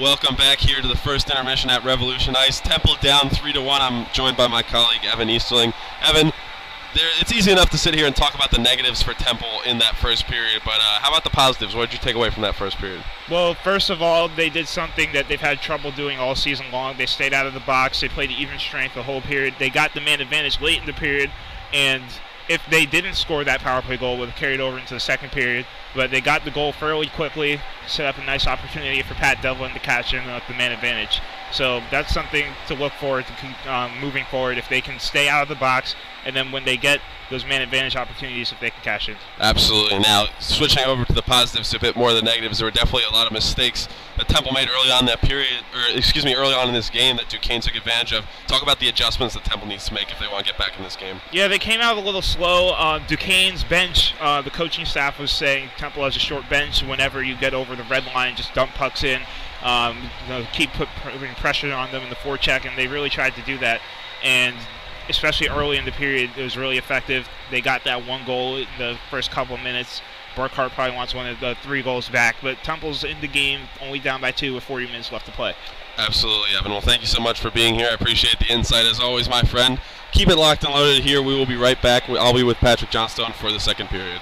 Welcome back here to the first intermission at Revolution Ice. Temple down 3-1. I'm joined by my colleague Evan Easterling. Evan, it's easy enough to sit here and talk about the negatives for Temple in that first period, but how about the positives? What did you take away from that first period? Well, first of all, they did something that they've had trouble doing all season long. They stayed out of the box. They played even strength the whole period. They got the man advantage late in the period, and if they didn't score that power play goal, it would have carried over into the second period. But they got the goal fairly quickly, set up a nice opportunity for Pat Devlin to catch in with the man advantage. So that's something to look forward to keep moving forward, if they can stay out of the box, and then when they get those man advantage opportunities, if they can cash in. Absolutely. Now, switching over to the positives, a bit more of the negatives, there were definitely a lot of mistakes that Temple made early on in that period, early on in this game that Duquesne took advantage of. Talk about the adjustments that Temple needs to make if they want to get back in this game. Yeah, they came out a little slow. Duquesne's bench, the coaching staff was saying Temple has a short bench. Whenever you get over the red line, just dump pucks in. Keep putting pressure on them in the forecheck, and they really tried to do that. And especially early in the period, it was really effective. They got that one goal in the first couple of minutes. Burkhart probably wants one of the 3 goals back, but Temple's in the game, only down by 2 with 40 minutes left to play. Absolutely, Evan. Well, thank you so much for being here. I appreciate the insight as always, my friend. Keep it locked and loaded here. We will be right back. I'll be with Patrick Johnstone for the second period.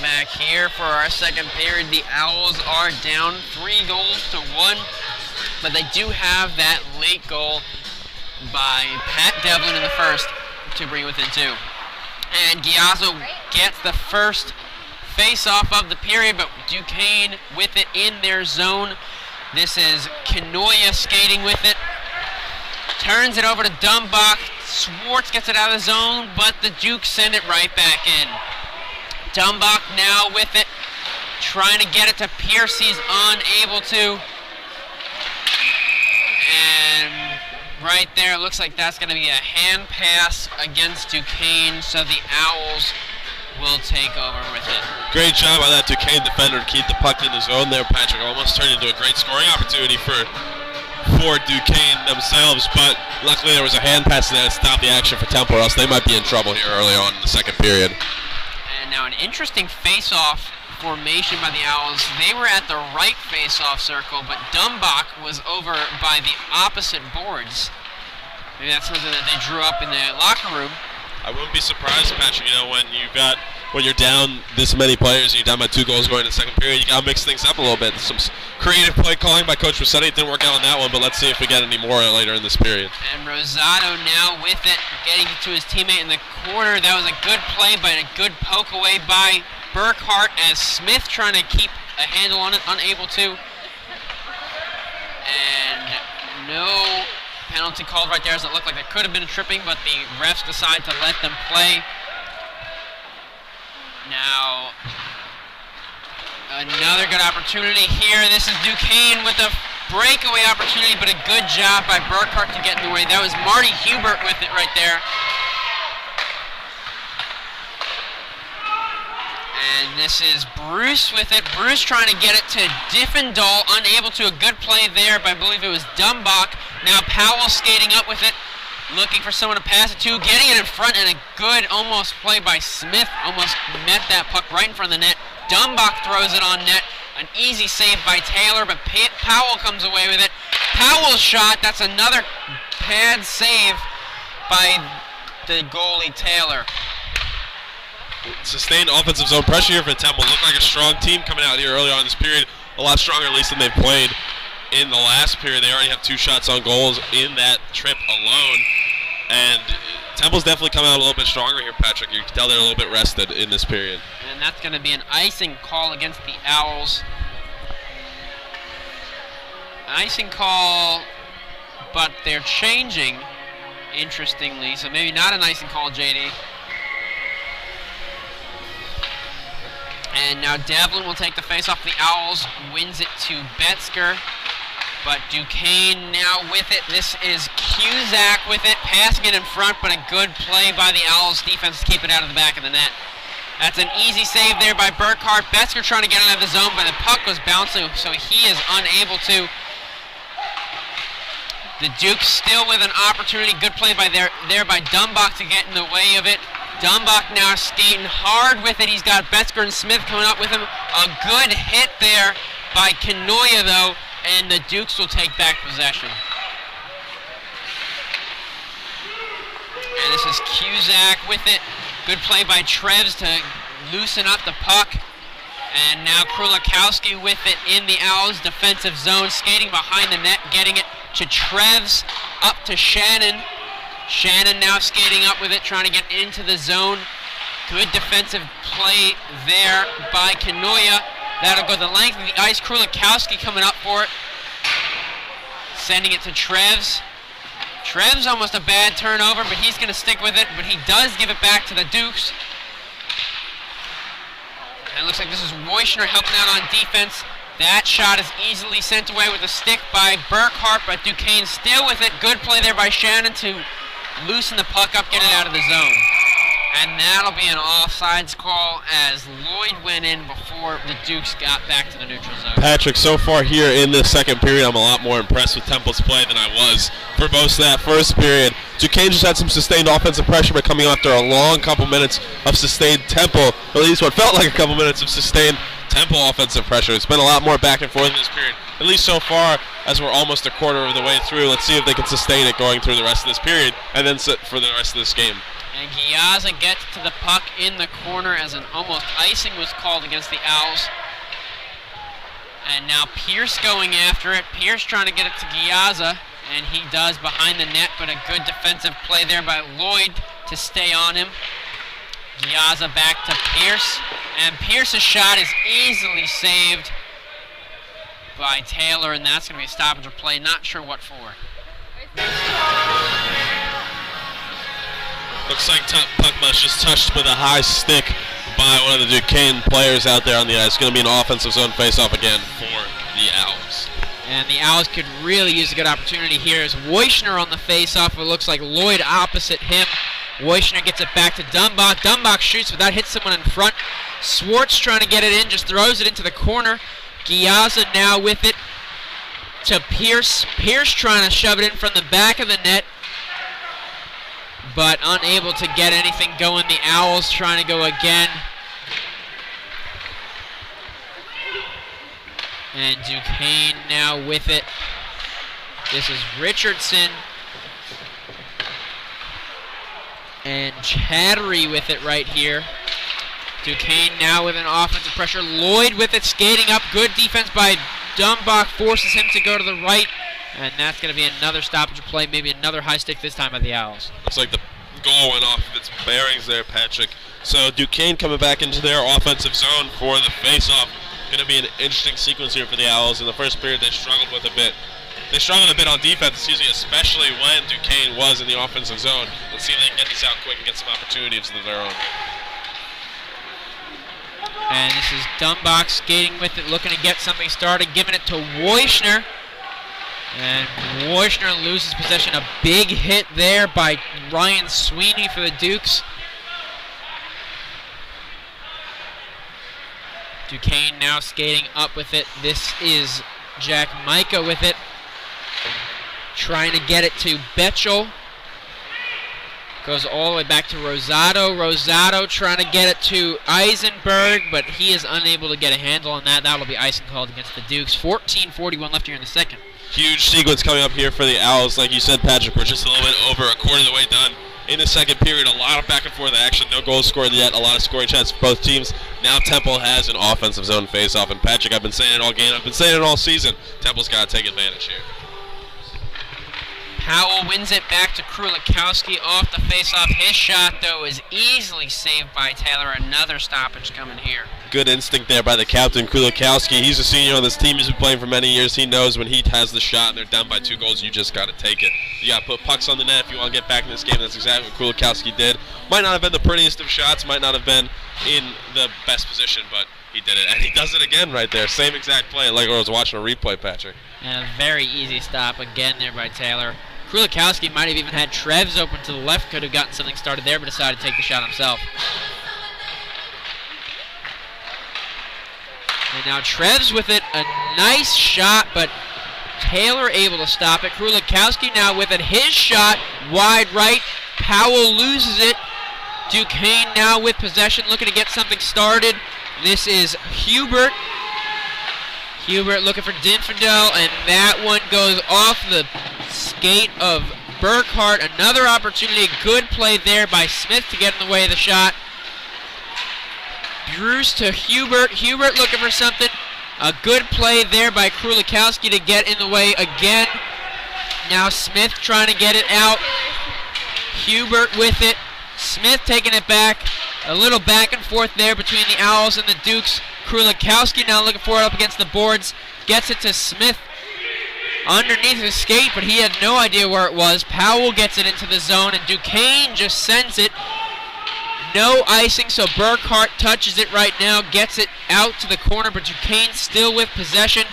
back here for our second period. The Owls are down 3-1, but they do have that late goal by Pat Devlin in the first to bring it within 2. And Giazzo gets the first face-off of the period, but Duquesne with it in their zone. This is Kanoya skating with it. Turns it over to Dumbach. Schwartz gets it out of the zone, but the Dukes send it right back in. Dumbach now with it, trying to get it to Pierce. He's unable to. And right there, it looks like that's going to be a hand pass against Duquesne, so the Owls will take over with it. Great job by that Duquesne defender to keep the puck in the zone there, Patrick. Almost turned into a great scoring opportunity for Duquesne themselves, but luckily there was a hand pass there to stop the action for Temple, or else they might be in trouble here early on in the second period. And now an interesting face-off formation by the Owls. They were at the right face-off circle, but Dumbach was over by the opposite boards. Maybe that's something that they drew up in the locker room. I wouldn't be surprised, Patrick, when you're down this many players and you're down by 2 goals going in the second period, you got to mix things up a little bit. Some creative play calling by Coach Rossetti. It didn't work out on that one, but let's see if we get any more later in this period. And Rosado now with it, getting it to his teammate in the corner. That was a good play, but a good poke away by Burkhart as Smith trying to keep a handle on it, unable to. And no penalty called right there, as it looked like there could have been a tripping, but the refs decide to let them play. Now, another good opportunity here. This is Duquesne with a breakaway opportunity, but a good job by Burkhart to get in the way. That was Marty Hubert with it right there. And this is Bruce with it. Bruce trying to get it to Diffendahl, unable to. A good play there by, I believe it was Dumbach. Now Powell skating up with it, looking for someone to pass it to, getting it in front, and a good almost play by Smith. Almost met that puck right in front of the net. Dumbach throws it on net. An easy save by Taylor, but Powell comes away with it. Powell's shot, that's another pad save by the goalie Taylor. Sustained offensive zone pressure here for Temple. Looked like a strong team coming out here early on in this period. A lot stronger, at least, than they've played in the last period. They already have 2 shots on goals in that trip alone. And Temple's definitely coming out a little bit stronger here, Patrick. You can tell they're a little bit rested in this period. And that's going to be an icing call against the Owls. Icing call, but they're changing, interestingly. So maybe not an icing call, JD. And now Devlin will take the face off the Owls, wins it to Betzger. But Duquesne now with it. This is Cusack with it, passing it in front, but a good play by the Owls defense to keep it out of the back of the net. That's an easy save there by Burkhart. Betzger trying to get out of the zone, but the puck was bouncing, so he is unable to. The Dukes still with an opportunity. Good play by there by Dumbach to get in the way of it. Dumbach now skating hard with it. He's got Betzger and Smith coming up with him. A good hit there by Kanoya, though, and the Dukes will take back possession. And this is Cusack with it. Good play by Treves to loosen up the puck. And now Krulikowski with it in the Owls' defensive zone, skating behind the net, getting it to Treves, up to Shannon. Shannon now skating up with it, trying to get into the zone. Good defensive play there by Kanoya. That'll go the length of the ice. Krulikowski coming up for it. Sending it to Treves. Treves almost a bad turnover, but he's going to stick with it. But he does give it back to the Dukes. And it looks like this is Moishner helping out on defense. That shot is easily sent away with a stick by Burkhart, but Duquesne still with it. Good play there by Shannon to loosen the puck up, get it out of the zone. And that'll be an offsides call as Lloyd went in before the Dukes got back to the neutral zone. Patrick, so far here in this second period, I'm a lot more impressed with Temple's play than I was for most of that first period. Duquesne just had some sustained offensive pressure, but coming after a long couple minutes of sustained Temple, or at least what felt like a couple minutes of sustained Temple offensive pressure. It's been a lot more back and forth in this period, at least so far. as we're almost a quarter of the way through. Let's see if they can sustain it going through the rest of this period and then sit for the rest of this game. And Giazza gets to the puck in the corner as an almost icing was called against the Owls. And now Pierce going after it. Pierce trying to get it to Giazza, and he does behind the net, but a good defensive play there by Lloyd to stay on him. Giazza back to Pierce, and Pierce's shot is easily saved by Taylor, and that's going to be a stoppage or play. Not sure what for. Looks like puck was just touched with a high stick by one of the Duquesne players out there on the ice. It's going to be an offensive zone face-off again for the Owls. And the Owls could really use a good opportunity here as Wojcner on the face-off. It looks like Lloyd opposite him. Wojcner gets it back to Dumbach. Dumbach shoots, but that hits someone in front. Swartz trying to get it in, just throws it into the corner. Giazza now with it to Pierce. Pierce trying to shove it in from the back of the net, but unable to get anything going. The Owls trying to go again. And Duquesne now with it. This is Richardson. And Chattery with it right here. Duquesne now with an offensive pressure. Lloyd with it, skating up. Good defense by Dumbach, forces him to go to the right. And that's going to be another stoppage play, maybe another high stick this time by the Owls. Looks like the goal went off of its bearings there, Patrick. So Duquesne coming back into their offensive zone for the face-off. Going to be an interesting sequence here for the Owls. In the first period, they struggled with a bit. They struggled a bit on defense, especially when Duquesne was in the offensive zone. Let's see if they can get this out quick and get some opportunities of their own. And this is Dumbach skating with it, looking to get something started, giving it to Wojcner. And Wojcner loses possession. A big hit there by Ryan Sweeney for the Dukes. Duquesne now skating up with it. This is Jack Micah with it. Trying to get it to Betchel. Goes all the way back to Rosado. Rosado trying to get it to Eisenberg, but he is unable to get a handle on that. That'll be icing called against the Dukes. 14:41 left here in the second. Huge sequence coming up here for the Owls. Like you said, Patrick, we're just a little bit over a quarter of the way done. In the second period, a lot of back and forth action. No goals scored yet. A lot of scoring chances for both teams. Now Temple has an offensive zone face-off. And Patrick, I've been saying it all game. I've been saying it all season. Temple's got to take advantage here. Powell wins it back to Krulikowski off the face-off. His shot, though, is easily saved by Taylor. Another stoppage coming here. Good instinct there by the captain, Krulikowski. He's a senior on this team. He's been playing for many years. He knows when he has the shot and they're down by 2 goals, you just got to take it. You got to put pucks on the net if you want to get back in this game. That's exactly what Krulikowski did. Might not have been the prettiest of shots, might not have been in the best position, but he did it. And he does it again right there. Same exact play, like I was watching a replay, Patrick. And a very easy stop again there by Taylor. Krulikowski might have even had Trevs open to the left, could have gotten something started there, but decided to take the shot himself. And now Trevs with it, a nice shot, but Taylor able to stop it. Krulikowski now with it, his shot, wide right. Powell loses it. Duquesne now with possession, looking to get something started. This is Hubert. Hubert looking for Dinfandel, and that one goes off the skate of Burkhart. Another opportunity, good play there by Smith to get in the way of the shot. Bruce to Hubert. Hubert looking for something. A good play there by Krulikowski to get in the way again. Now Smith trying to get it out. Hubert with it. Smith taking it back. A little back and forth there between the Owls and the Dukes. Krulikowski now looking for it up against the boards. Gets it to Smith underneath his skate, but he had no idea where it was. Powell gets it into the zone, and Duquesne just sends it. No icing, so Burkhart touches it right now, gets it out to the corner, but Duquesne still with possession.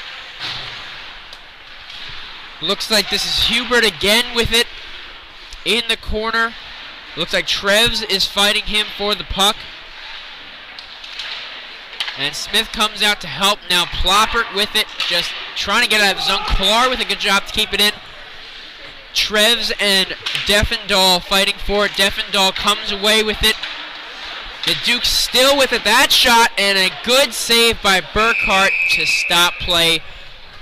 Looks like this is Hubert again with it in the corner. Looks like Trevs is fighting him for the puck. And Smith comes out to help. Now Ploppert with it, just trying to get out of the zone. Clark with a good job to keep it in. Trevs and Deffendahl fighting for it. Deffendahl comes away with it. The Dukes still with it. That shot and a good save by Burkhart to stop play.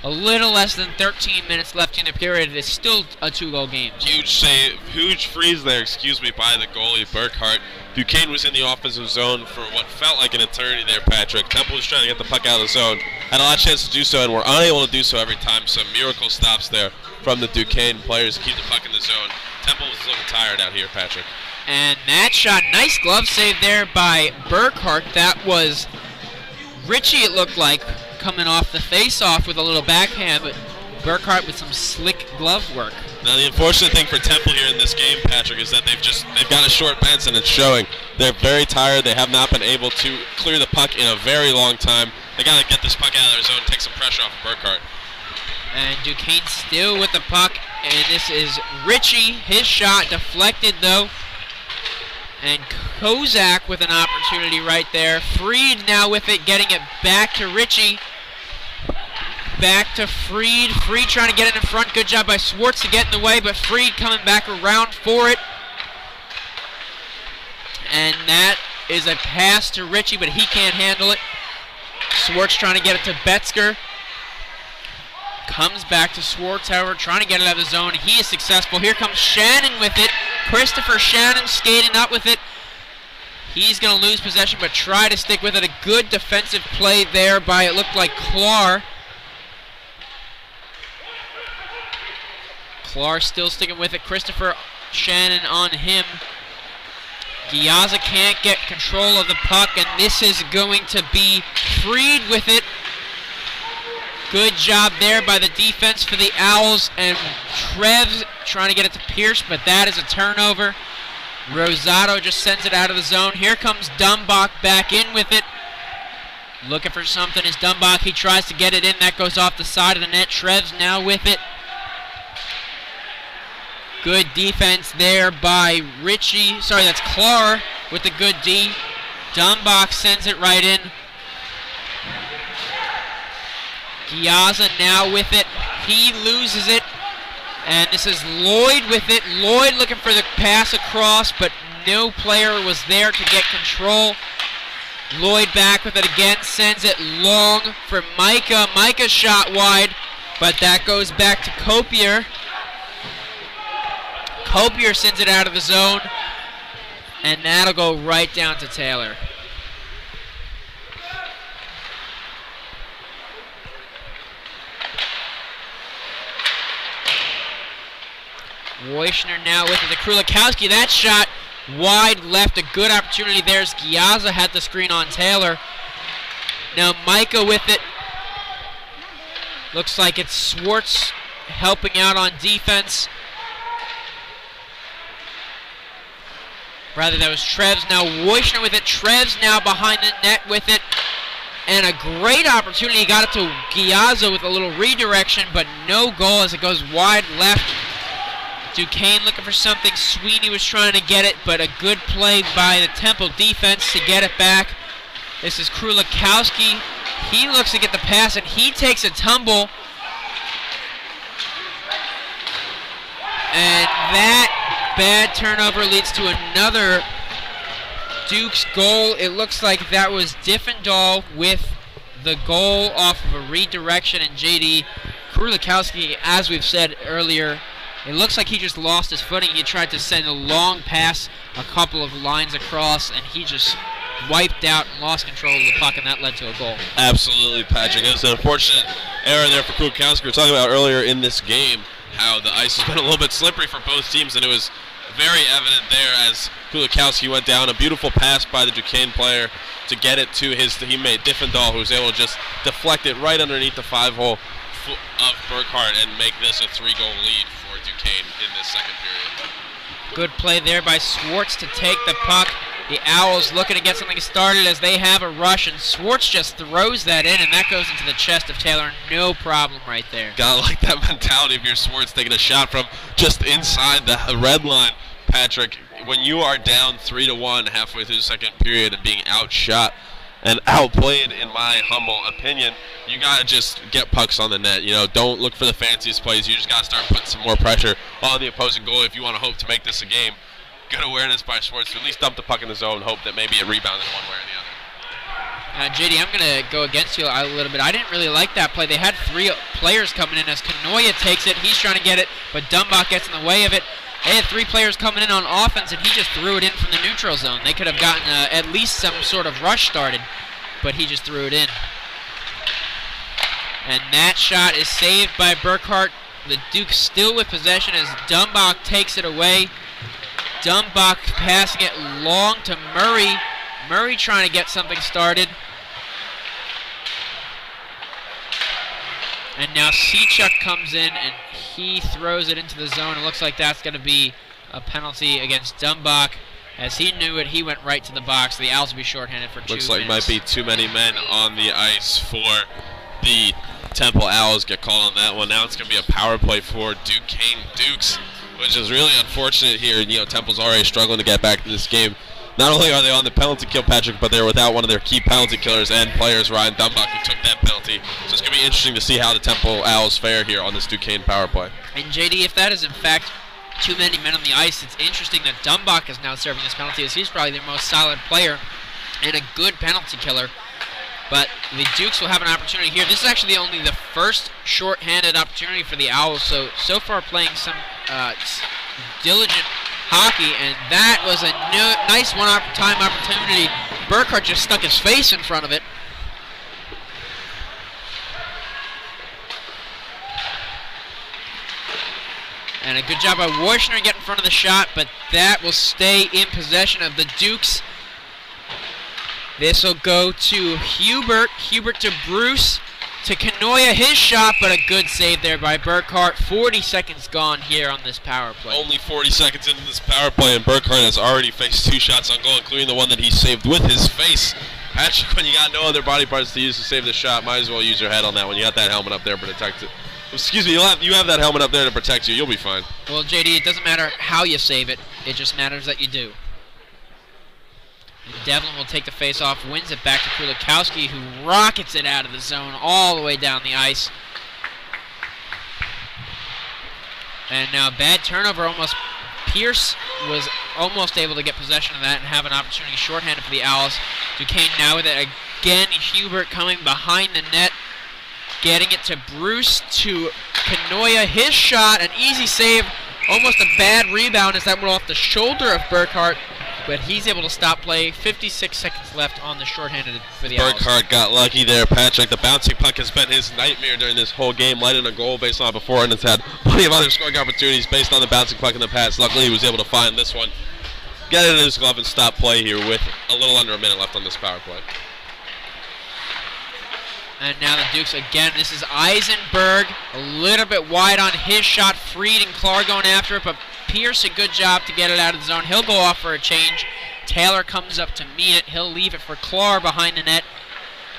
a little less than 13 minutes left in the period. It's still a 2-goal game. Huge save, huge freeze there, by the goalie, Burkhart. Duquesne was in the offensive zone for what felt like an eternity there, Patrick. Temple was trying to get the puck out of the zone. Had a lot of chance to do so, and were unable to do so every time. Some miracle stops there from the Duquesne players to keep the puck in the zone. Temple was looking tired out here, Patrick. And that shot, nice glove save there by Burkhart. That was Ritchie, it looked like, coming off the face-off with a little backhand, but Burkhart with some slick glove work. Now the unfortunate thing for Temple here in this game, Patrick, is that they've got a short bench and it's showing. They're very tired. They have not been able to clear the puck in a very long time. They got to get this puck out of their zone, take some pressure off of Burkhart. And Duquesne still with the puck, and this is Ritchie. His shot deflected though. And Kozak with an opportunity right there. Freed now with it, getting it back to Ritchie. Back to Freed. Freed trying to get it in front. Good job by Swartz to get in the way, but Freed coming back around for it. And that is a pass to Ritchie, but he can't handle it. Swartz trying to get it to Betzger. Comes back to Swartz, however, trying to get it out of the zone. He is successful. Here comes Shannon with it. Christopher Shannon skating up with it. He's going to lose possession, but try to stick with it. A good defensive play there by, it looked like, Clark. Clark still sticking with it. Christopher Shannon on him. Giazza can't get control of the puck, and this is going to be Freed with it. Good job there by the defense for the Owls, and Treves trying to get it to Pierce, but that is a turnover. Rosado just sends it out of the zone. Here comes Dumbach back in with it. Looking for something is Dumbach. He tries to get it in. That goes off the side of the net. Treves now with it. Good defense there by Ritchie. Sorry, that's Clark with the good D. Dumbach sends it right in. Giazza now with it. He loses it. And this is Lloyd with it. Lloyd looking for the pass across, but no player was there to get control. Lloyd back with it again. Sends it long for Micah. Micah shot wide, but that goes back to Copier. Copier sends it out of the zone, and that'll go right down to Taylor. Wojcner now with it to Krulikowski. That shot wide left, a good opportunity. There's Giazza had the screen on Taylor. Now Micah with it. Looks like it's Swartz helping out on defense. Rather, that was Treves. Now Wojcner with it. Treves now behind the net with it. And a great opportunity. Got it to Giazza with a little redirection, but no goal as it goes wide left. Duquesne looking for something. Sweeney was trying to get it, but a good play by the Temple defense to get it back. This is Krulikowski. He looks to get the pass, and he takes a tumble. And that bad turnover leads to another Duke's goal. It looks like that was Diffendahl with the goal off of a redirection, and J.D. Krulikowski, as we've said earlier, it looks like he just lost his footing. He tried to send a long pass a couple of lines across, and he just wiped out and lost control of the puck, and that led to a goal. Absolutely, Patrick. It was an unfortunate error there for Krulikowski. We were talking about earlier in this game how the ice has been a little bit slippery for both teams, and it was very evident there as Krulikowski went down. A beautiful pass by the Duquesne player to get it to his teammate Diffendahl, who was able to just deflect it right underneath the 5-hole of Burkhart and make this a 3-goal lead for Duquesne in this second period. Good play there by Swartz to take the puck. The Owls looking to get something started as they have a rush, and Swartz just throws that in, and that goes into the chest of Taylor. No problem right there. Gotta like that mentality of your Swartz taking a shot from just inside the red line, Patrick. When you are down 3-1 halfway through the second period and being outshot and outplayed, in my humble opinion, you gotta just get pucks on the net. You know, don't look for the fanciest plays. You just gotta start putting some more pressure on the opposing goalie if you want to hope to make this a game. Good awareness by Swartz to at least dump the puck in the zone, hope that maybe it rebounded one way or the other. JD, I'm going to go against you a little bit. I didn't really like that play. They had 3 players coming in as Kanoya takes it. He's trying to get it, but Dumbach gets in the way of it. They had 3 players coming in on offense, and he just threw it in from the neutral zone. They could have gotten at least some sort of rush started, but he just threw it in. And that shot is saved by Burkhart. The Dukes still with possession as Dumbach takes it away. Dumbach passing it long to Murray. Murray trying to get something started. And now Sechuk comes in and he throws it into the zone. It looks like that's going to be a penalty against Dumbach. As he knew it, he went right to the box. The Owls will be shorthanded for 2 minutes. Looks like might be too many men on the ice for the Temple Owls. Get called on that one. Now it's going to be a power play for Duquesne Dukes, which is really unfortunate here. You know, Temple's already struggling to get back to this game. Not only are they on the penalty kill, Patrick, but they're without one of their key penalty killers and players, Ryan Dumbach, who took that penalty. So it's going to be interesting to see how the Temple Owls fare here on this Duquesne power play. And JD, if that is in fact too many men on the ice, it's interesting that Dumbach is now serving this penalty, as he's probably their most solid player and a good penalty killer. But the Dukes will have an opportunity here. This is actually only the first short-handed opportunity for the Owls, so far playing some diligent hockey, and that was a nice one-time opportunity. Burkhart just stuck his face in front of it. And a good job by Warshner getting in front of the shot, but that will stay in possession of the Dukes. This will go to Hubert. Hubert to Bruce. To Kanoya, his shot, but a good save there by Burkhart. 40 seconds gone here on this power play. Only 40 seconds into this power play, and Burkhart has already faced 2 shots on goal, including the one that he saved with his face. Patrick, when you got no other body parts to use to save the shot, might as well use your head on that one. You got that helmet up there to protect it. Excuse me, you have that helmet up there to protect you. You'll be fine. Well, JD, it doesn't matter how you save it. It just matters that you do. Devlin will take the face-off, wins it back to Kulikowski, who rockets it out of the zone all the way down the ice. And now bad turnover, almost. Pierce was almost able to get possession of that and have an opportunity shorthanded for the Owls. Duquesne now with it again. Hubert coming behind the net, getting it to Bruce, to Kanoya. His shot, an easy save, almost a bad rebound as that went off the shoulder of Burkhart. But he's able to stop play. 56 seconds left on the shorthanded for the Owls. Burkhart got lucky there, Patrick. The bouncing puck has been his nightmare during this whole game. Lighted a goal based on it before, and has had plenty of other scoring opportunities based on the bouncing puck in the past. Luckily, he was able to find this one, get it in his glove, and stop play here with a little under a minute left on this power play. And now the Dukes again. This is Eisenberg, a little bit wide on his shot. Freed and Clark going after it, but Pierce, a good job to get it out of the zone. He'll go off for a change. Taylor comes up to meet it. He'll leave it for Clark behind the net.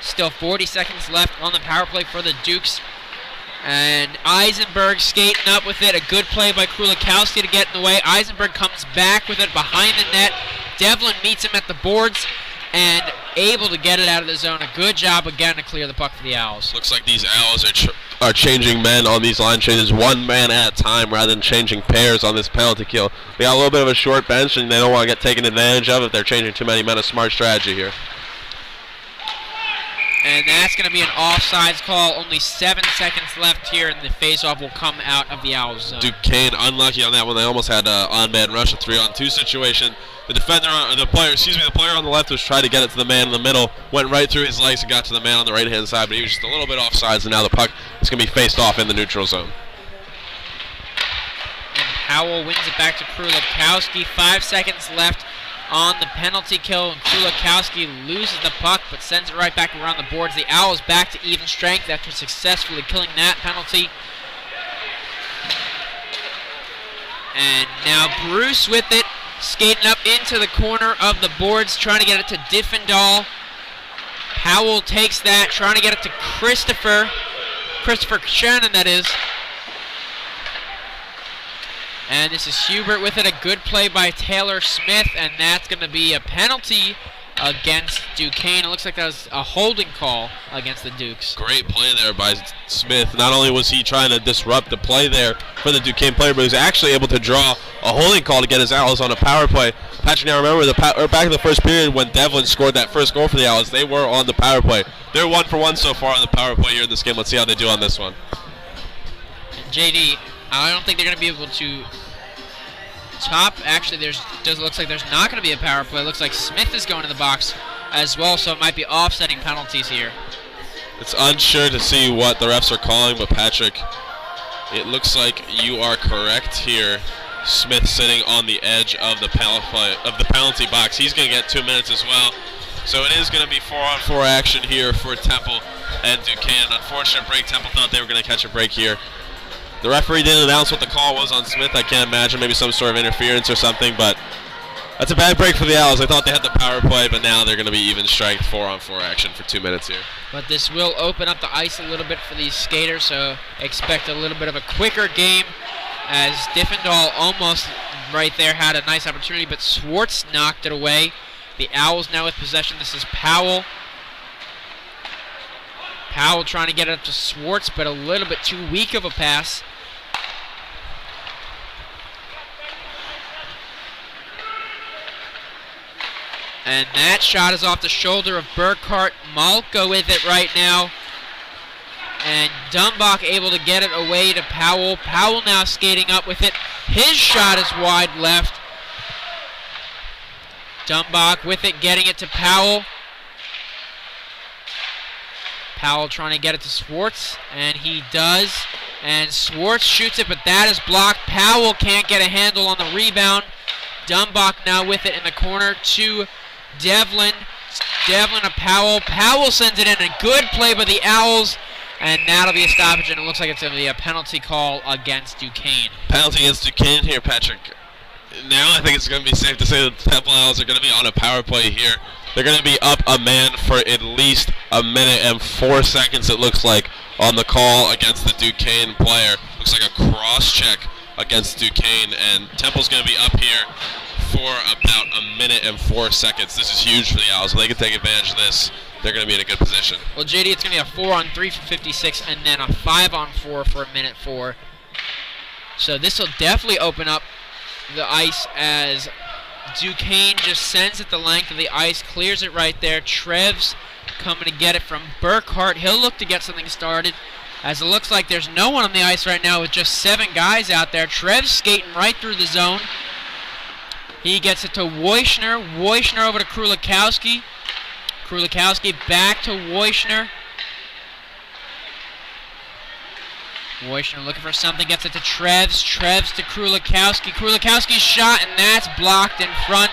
Still 40 seconds left on the power play for the Dukes. And Eisenberg skating up with it. A good play by Kulikowski to get in the way. Eisenberg comes back with it behind the net. Devlin meets him at the boards and able to get it out of the zone. A good job again to clear the puck for the Owls. Looks like these Owls are changing men on these line changes, one man at a time rather than changing pairs on this penalty kill. They got a little bit of a short bench and they don't want to get taken advantage of if they're changing too many men. A smart strategy here. And that's going to be an offsides call. Only 7 seconds left here, and the faceoff will come out of the Owls zone. Duquesne unlucky on that one. They almost had an on-man rush, a 3-on-2 situation. The player on the left was trying to get it to the man in the middle, went right through his legs and got to the man on the right-hand side, but he was just a little bit offsides, and now the puck is going to be faced off in the neutral zone. And Powell wins it back to Kulikowski. 5 seconds left on the penalty kill, and Kulikowski loses the puck but sends it right back around the boards. The Owls back to even strength after successfully killing that penalty. And now Bruce with it, skating up into the corner of the boards, trying to get it to Diffendahl. Powell takes that, trying to get it to Christopher Shannon, that is. And this is Hubert with it, a good play by Taylor Smith, and that's going to be a penalty against Duquesne. It looks like that was a holding call against the Dukes. Great play there by Smith. Not only was he trying to disrupt the play there for the Duquesne player, but he was actually able to draw a holding call to get his Owls on a power play. Patrick, now remember, back in the first period when Devlin scored that first goal for the Owls, they were on the power play. They're 1 for 1 so far on the power play here in this game. Let's see how they do on this one. And JD, I don't think they're going to be able to top. Actually, looks like there's not going to be a power play. It looks like Smith is going to the box as well, so it might be offsetting penalties here. It's unsure to see what the refs are calling, but Patrick, it looks like you are correct here. Smith sitting on the edge of the penalty box. He's going to get 2 minutes as well. So it is going to be 4-on-4 action here for Temple and Duquesne. Unfortunate break. Temple thought they were going to catch a break here. The referee didn't announce what the call was on Smith. I can't imagine, maybe some sort of interference or something, but that's a bad break for the Owls. I thought they had the power play, but now they're going to be even strength 4-on-4 action for 2 minutes here. But this will open up the ice a little bit for these skaters, so expect a little bit of a quicker game, as Diffendahl almost right there had a nice opportunity, but Swartz knocked it away. The Owls now with possession. This is Powell. Powell trying to get it up to Swartz, but a little bit too weak of a pass. And that shot is off the shoulder of Burkhart. Malka with it right now. And Dumbach able to get it away to Powell. Powell now skating up with it. His shot is wide left. Dumbach with it, getting it to Powell. Powell trying to get it to Swartz, and he does. And Swartz shoots it, but that is blocked. Powell can't get a handle on the rebound. Dumbach now with it in the corner to Devlin. Devlin to Powell. Powell sends it in. A good play by the Owls. And that'll be a stoppage, and it looks like it's going to be a penalty call against Duquesne. Penalty against Duquesne here, Patrick. Now I think it's going to be safe to say that the Temple Owls are going to be on a power play here. They're going to be up a man for at least 1 minute and 4 seconds, it looks like, on the call against the Duquesne player. Looks like a cross-check against Duquesne, and Temple's going to be up here for about 1 minute and 4 seconds. This is huge for the Owls. If they can take advantage of this, they're going to be in a good position. Well, JD, it's going to be a 4-on-3 for 56 and then a 5-on-4 for 1 minute 4. So this will definitely open up the ice as Duquesne just sends it the length of the ice, clears it right there. Trev's coming to get it from Burkhart. He'll look to get something started, as it looks like there's no one on the ice right now with just 7 guys out there. Trev's skating right through the zone. He gets it to Wojcner. Wojcner over to Krulikowski. Krulikowski back to Wojcner. Wojcner looking for something, gets it to Trevs. Trevs to Krulikowski. Krulikowski's shot, and that's blocked in front.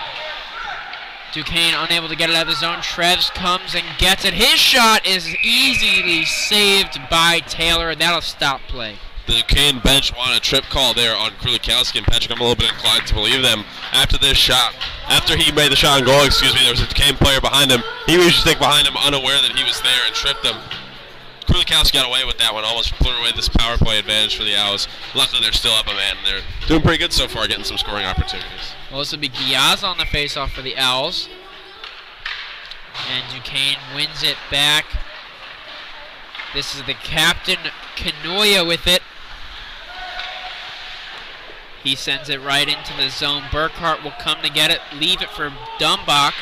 Duquesne unable to get it out of the zone. Trevs comes and gets it. His shot is easily saved by Taylor, and that'll stop play. The Duquesne bench wanted a trip call there on Krulikowski, and Patrick, I'm a little bit inclined to believe them. After this shot, after he made the shot on goal, there was a Duquesne player behind him. He reached to stick behind him, unaware that he was there, and tripped him. Krulikowski got away with that one, almost blew away this power play advantage for the Owls. Luckily, they're still up a man. They're doing pretty good so far, getting some scoring opportunities. Well, this will be Giaz on the faceoff for the Owls. And Duquesne wins it back. This is the captain, Kanoya, with it. He sends it right into the zone. Burkhart will come to get it, leave it for Dumbach.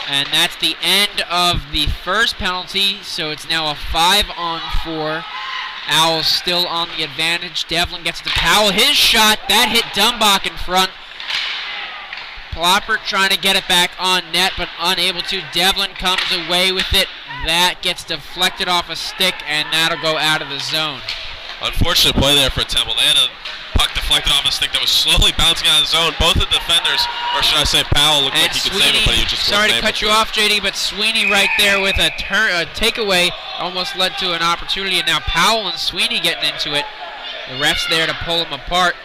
And that's the end of the first penalty, so it's now a 5-on-4. Owls still on the advantage. Devlin gets to Powell. His shot, that hit Dumbach in front. Ploppert trying to get it back on net, but unable to. Devlin comes away with it. That gets deflected off a stick, and that'll go out of the zone. Unfortunate play there for Temple. They had a puck deflected off a stick that was slowly bouncing out of the zone. Both the defenders, or should I say Powell, looked like he could save it, but he just sorry to cut you off, JD, but Sweeney right there with a takeaway almost led to an opportunity, and now Powell and Sweeney getting into it. The ref's there to pull them apart.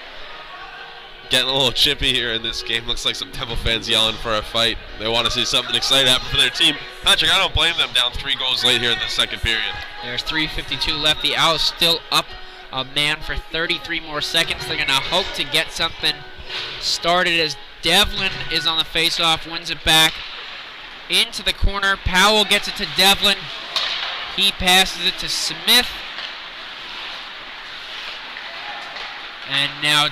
Getting a little chippy here in this game. Looks like some Temple fans yelling for a fight. They want to see something exciting happen for their team. Patrick, I don't blame them, down 3 goals late here in the second period. There's 3:52 left. The Owls still up a man for 33 more seconds. They're going to hope to get something started as Devlin is on the faceoff, wins it back into the corner. Powell gets it to Devlin. He passes it to Smith. And now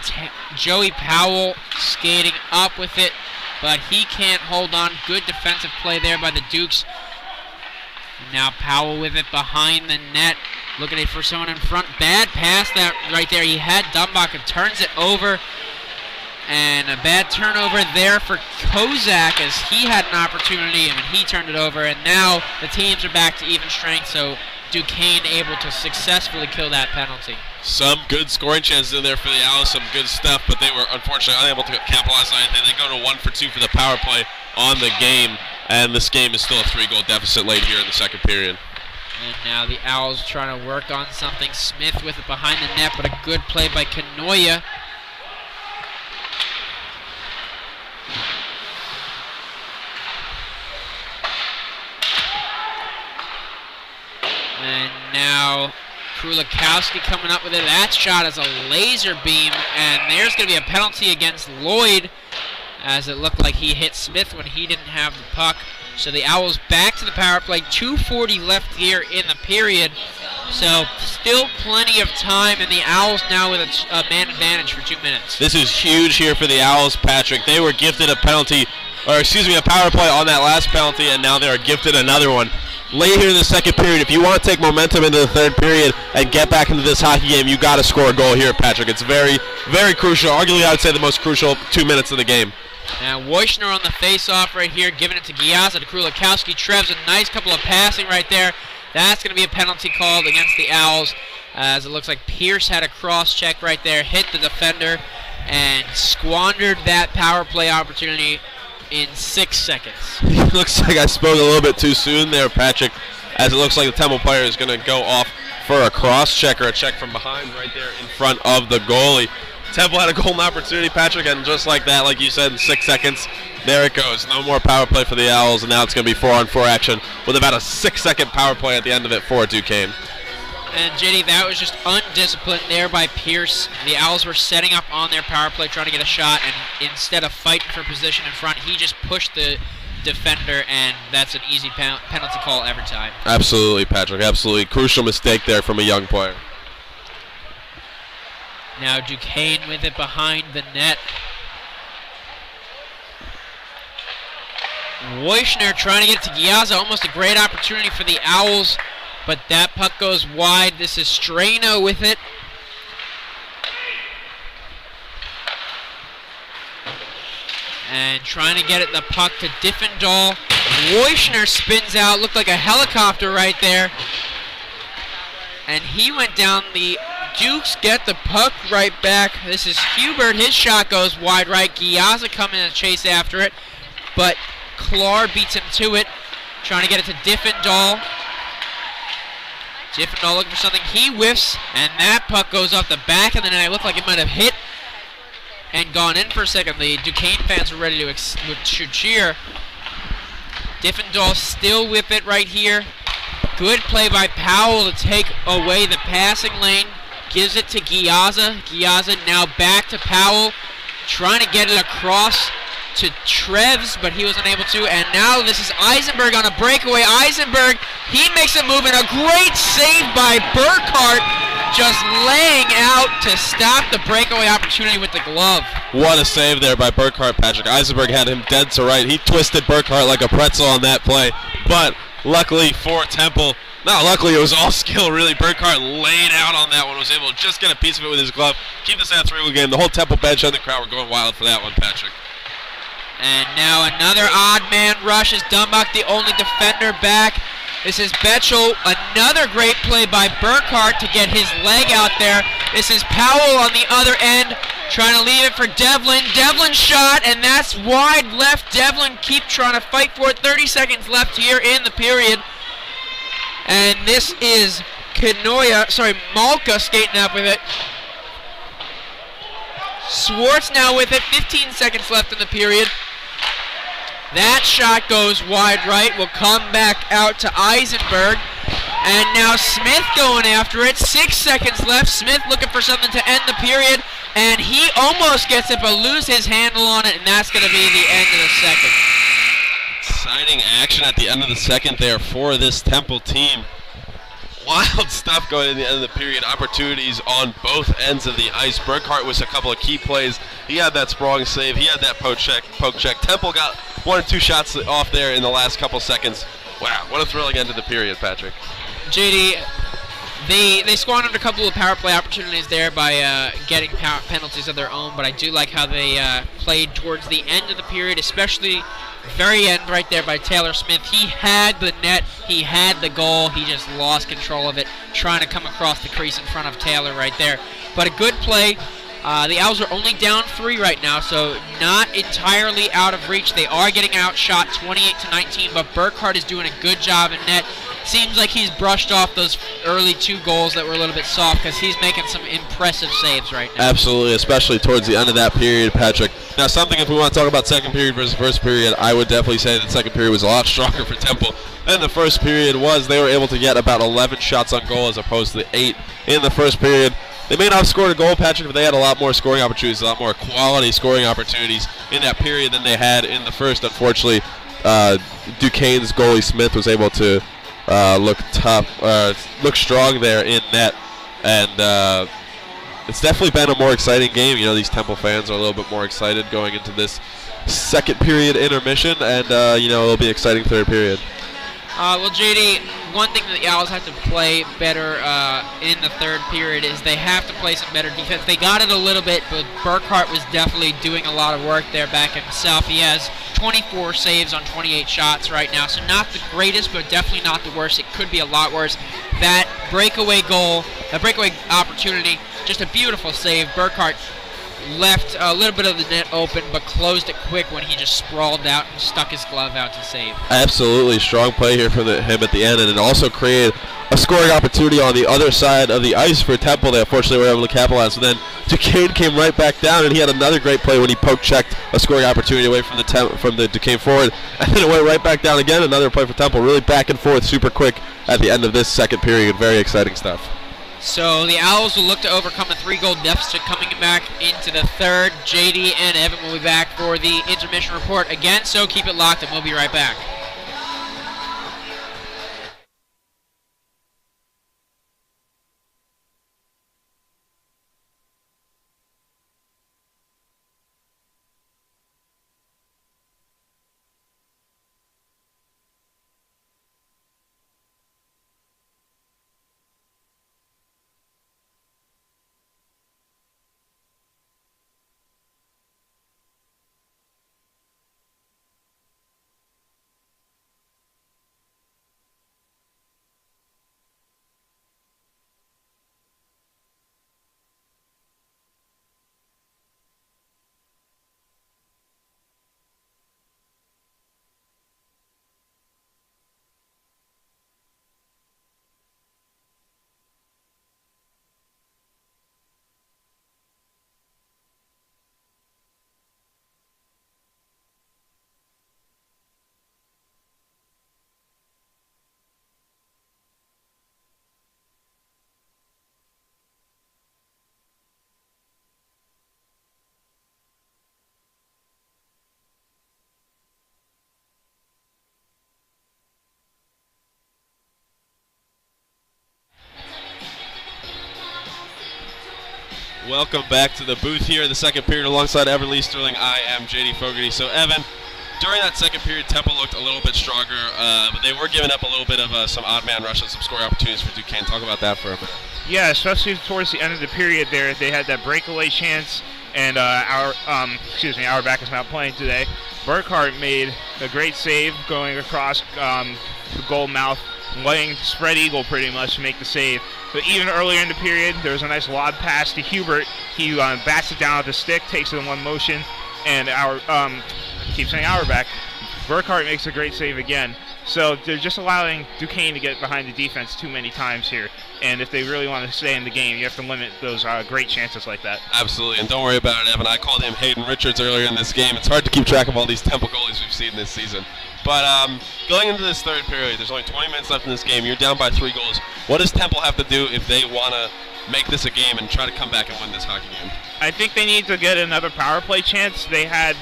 Joey Powell skating up with it, but he can't hold on. Good defensive play there by the Dukes. Now Powell with it behind the net, looking for someone in front. Bad pass that right there. He had Dumbacher, turns it over, and a bad turnover there for Kozak as he had an opportunity and he turned it over. And now the teams are back to even strength, so Duquesne able to successfully kill that penalty. Some good scoring chances in there for the Owls, some good stuff, but they were unfortunately unable to capitalize on anything. They go to 1 for 2 for the power play on the game, and this game is still a 3-goal deficit late here in the second period. And now the Owls trying to work on something. Smith with it behind the net, but a good play by Kanoya. And now Krulikowski coming up with it. That shot is a laser beam, and there's going to be a penalty against Lloyd, as it looked like he hit Smith when he didn't have the puck. So the Owls back to the power play. 2:40 left here in the period. So still plenty of time, and the Owls now with a man advantage for 2 minutes. This is huge here for the Owls, Patrick. They were gifted a penalty, or excuse me, a power play on that last penalty, and now they are gifted another one. Late here in the second period, if you want to take momentum into the third period and get back into this hockey game, you got to score a goal here, Patrick. It's very, very crucial. Arguably, I would say the most crucial 2 minutes of the game. Now Wojcner on the face-off right here, giving it to Giazza, to Krulikowski. Trev's a nice couple of passing right there. That's going to be a penalty called against the Owls, as it looks like Pierce had a cross-check right there, hit the defender, and squandered that power play opportunity in 6 seconds. Looks like I spoke a little bit too soon there, Patrick, as it looks like the Temple player is going to go off for a cross-check or a check from behind right there in front of the goalie. Temple had a golden opportunity, Patrick, and just like that, like you said, in 6 seconds, there it goes. No more power play for the Owls, and now it's going to be 4-on-4 action with about a 6-second power play at the end of it for Duquesne. And JD, that was just undisciplined there by Pierce. The Owls were setting up on their power play, trying to get a shot, and instead of fighting for position in front, he just pushed the defender, and that's an easy penalty call every time. Absolutely, Patrick, absolutely. Crucial mistake there from a young player. Now Duquesne with it behind the net. Wojcner trying to get it to Giazza, almost a great opportunity for the Owls, but that puck goes wide. This is Strano with it. And trying to get it the puck to Diffendahl. Wojcner spins out, looked like a helicopter right there. And he went down. The Dukes get the puck right back. This is Hubert. His shot goes wide right. Giazza coming in to chase after it, but Klar beats him to it. Trying to get it to Diffendahl. Diffendahl looking for something. He whiffs, and that puck goes off the back of the net. It looked like it might have hit and gone in for a second. The Duquesne fans were ready to cheer. Diffendahl still with it right here. Good play by Powell to take away the passing lane. Gives it to Giazza. Giazza now back to Powell. Trying to get it across to Treves, but he was unable to. And now this is Eisenberg on a breakaway. Eisenberg, he makes a move, and a great save by Burkhart, just laying out to stop the breakaway opportunity with the glove. What a save there by Burkhart, Patrick. Eisenberg had him dead to right. He twisted Burkhart like a pretzel on that play, but luckily for Temple, no, luckily it was all skill, really. Burkhart laid out on that one, was able to just get a piece of it with his glove, keep this at a 3-1 game. The whole Temple bench and the crowd were going wild for that one, Patrick. And now another odd man rush is Dumbach, the only defender back. This is Betchel, another great play by Burkhart to get his leg out there. This is Powell on the other end, trying to leave it for Devlin. Devlin shot, and that's wide left. Devlin keep trying to fight for it. 30 seconds left here in the period. And this is Malka skating up with it. Swartz now with it. 15 seconds left in the period. That shot goes wide right. Will come back out to Eisenberg. And now Smith going after it. 6 seconds left. Smith looking for something to end the period. And he almost gets it, but loses his handle on it. And that's going to be the end of the second. Exciting action at the end of the second there for this Temple team. wild stuff going in the end of the period. Opportunities on both ends of the ice. Burkhart was a couple of key plays. He had that sprawling save. He had that poke check. Temple got 1 or 2 shots off there in the last couple seconds. Wow, what a thrilling end of the period, Patrick. JD, they squandered a couple of power play opportunities there by getting penalties of their own, but I do like how they played towards the end of the period, especially very end right there by Taylor Smith. He had the net, he had the goal, he just lost control of it, trying to come across the crease in front of Taylor right there. But a good play. The Owls are only down 3 right now, so not entirely out of reach. They are getting outshot 28-19, but Burkhart is doing a good job in net. Seems like he's brushed off those early 2 goals that were a little bit soft because he's making some impressive saves right now. Absolutely, especially towards the end of that period, Patrick. Now, something if we want to talk about second period versus first period, I would definitely say that the second period was a lot stronger for Temple than the first period was. They were able to get about 11 shots on goal as opposed to the 8 in the first period. They may not have scored a goal, Patrick, but they had a lot more scoring opportunities, a lot more quality scoring opportunities in that period than they had in the first. Unfortunately, Duquesne's goalie Smith was able to look strong there in net, and it's definitely been a more exciting game. You know, these Temple fans are a little bit more excited going into this second period intermission, and it'll be an exciting third period. Well, JD, one thing that the Owls have to play better in the third period is they have to play some better defense. They got it a little bit, but Burkhart was definitely doing a lot of work there back himself. He has 24 saves on 28 shots right now, so not the greatest, but definitely not the worst. It could be a lot worse. That breakaway goal, that breakaway opportunity, just a beautiful save. Burkhart left a little bit of the net open, but closed it quick when he just sprawled out and stuck his glove out to save. Absolutely strong play here from him at the end, and it also created a scoring opportunity on the other side of the ice for Temple. They unfortunately were able to capitalize. And then Duquesne came right back down, and he had another great play when he poke-checked a scoring opportunity away from the Duquesne forward, and then it went right back down again. Another play for Temple, really back and forth, super quick at the end of this second period. Very exciting stuff. So the Owls will look to overcome a 3-goal deficit coming back into the third. JD and Evan will be back for the intermission report again, so keep it locked and we'll be right back. Welcome back to the booth here in the second period alongside Evan Lee Sterling. I am JD Fogarty. So, Evan, during that second period, Temple looked a little bit stronger, but they were giving up a little bit of some odd man rush and some scoring opportunities for Duquesne. Talk about that for a minute. Yeah, especially towards the end of the period there, they had that breakaway chance, and Auerbach is not playing today. Burkhart made a great save going across the goal mouth, letting spread eagle pretty much to make the save. But even earlier in the period, there was a nice lob pass to Hubert. He bats it down with the stick, takes it in one motion, and keep saying Auerbach. Burkhart makes a great save again. So they're just allowing Duquesne to get behind the defense too many times here. And if they really want to stay in the game, you have to limit those great chances like that. Absolutely, and don't worry about it, Evan. I called him Hayden Richards earlier in this game. It's hard to keep track of all these Temple goalies we've seen this season. But going into this third period, there's only 20 minutes left in this game. You're down by 3 goals. What does Temple have to do if they want to make this a game and try to come back and win this hockey game? I think they need to get another power play chance. They had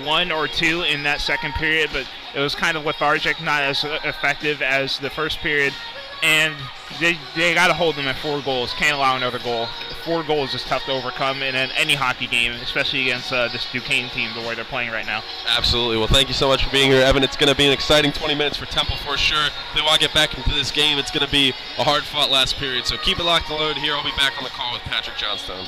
1 or 2 in that second period, but it was kind of lethargic, not as effective as the first period. and they got to hold them at 4 goals. Can't allow another goal. 4 goals is tough to overcome in any hockey game, especially against this Duquesne team, the way they're playing right now. Absolutely. Well, thank you so much for being here, Evan. It's going to be an exciting 20 minutes for Temple for sure. If they want to get back into this game, it's going to be a hard-fought last period. So keep it locked and loaded here. I'll be back on the call with Patrick Johnstone.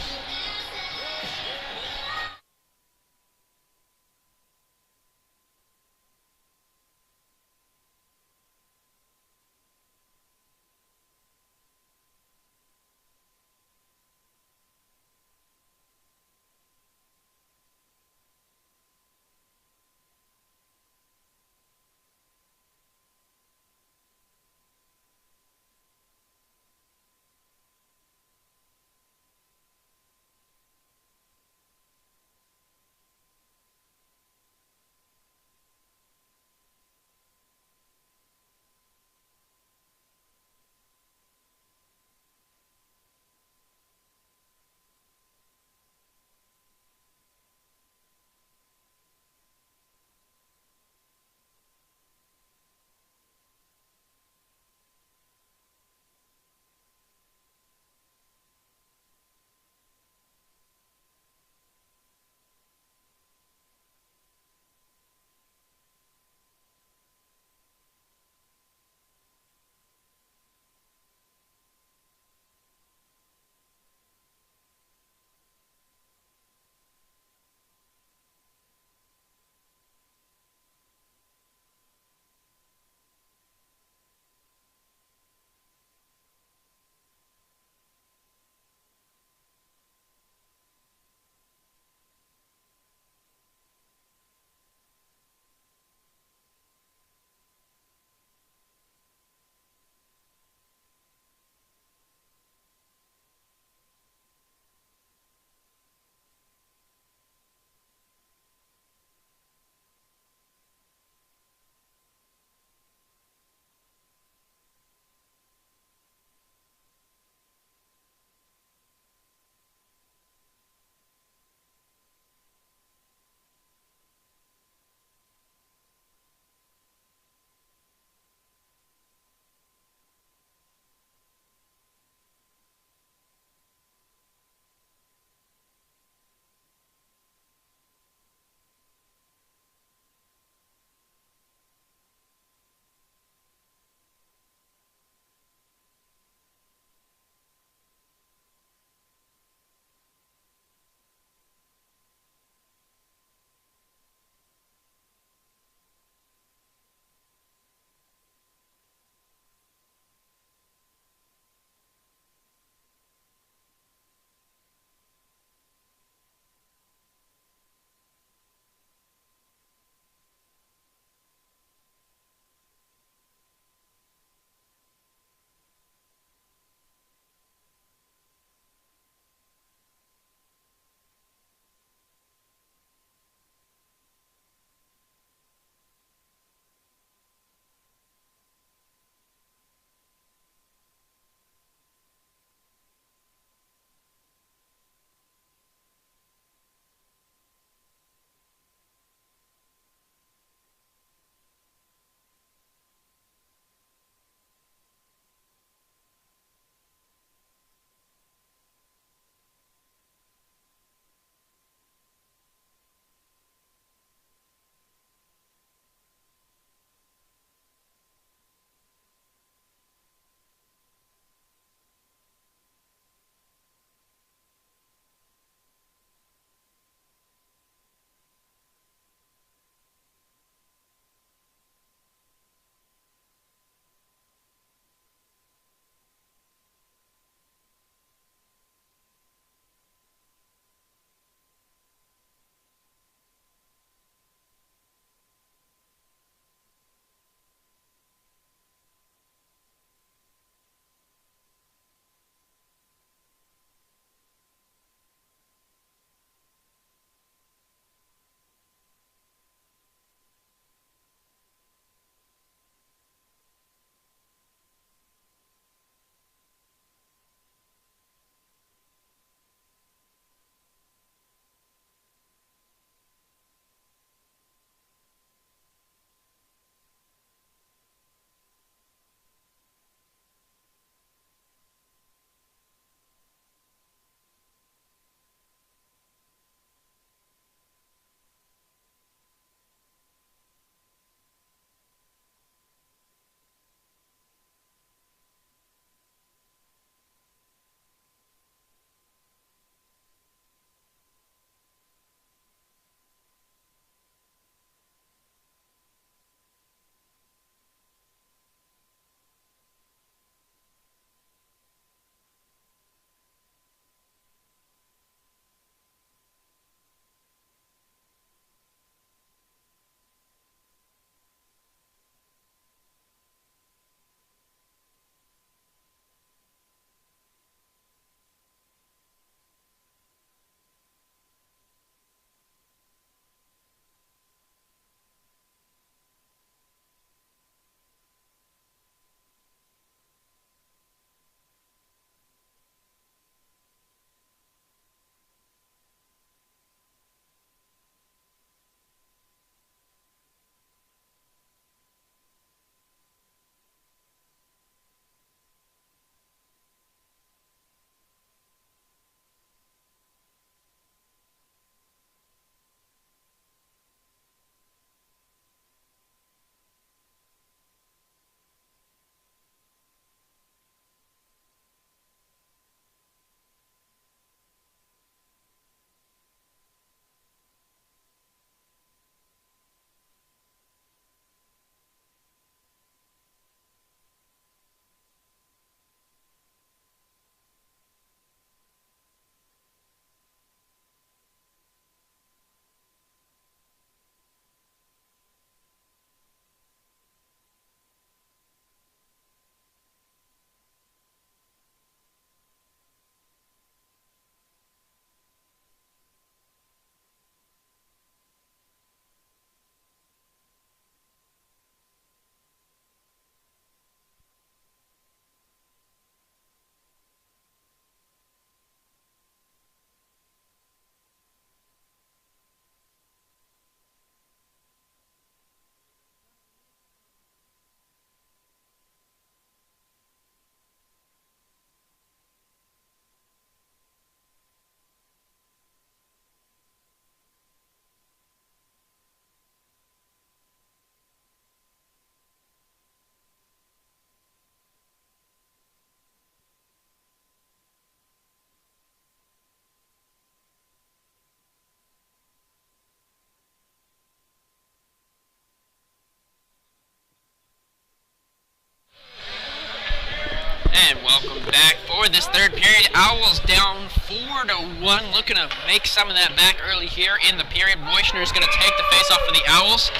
over this third period. Owls down 4-1, looking to make some of that back early here in the period. Wojcner's going to take the face off for the Owls,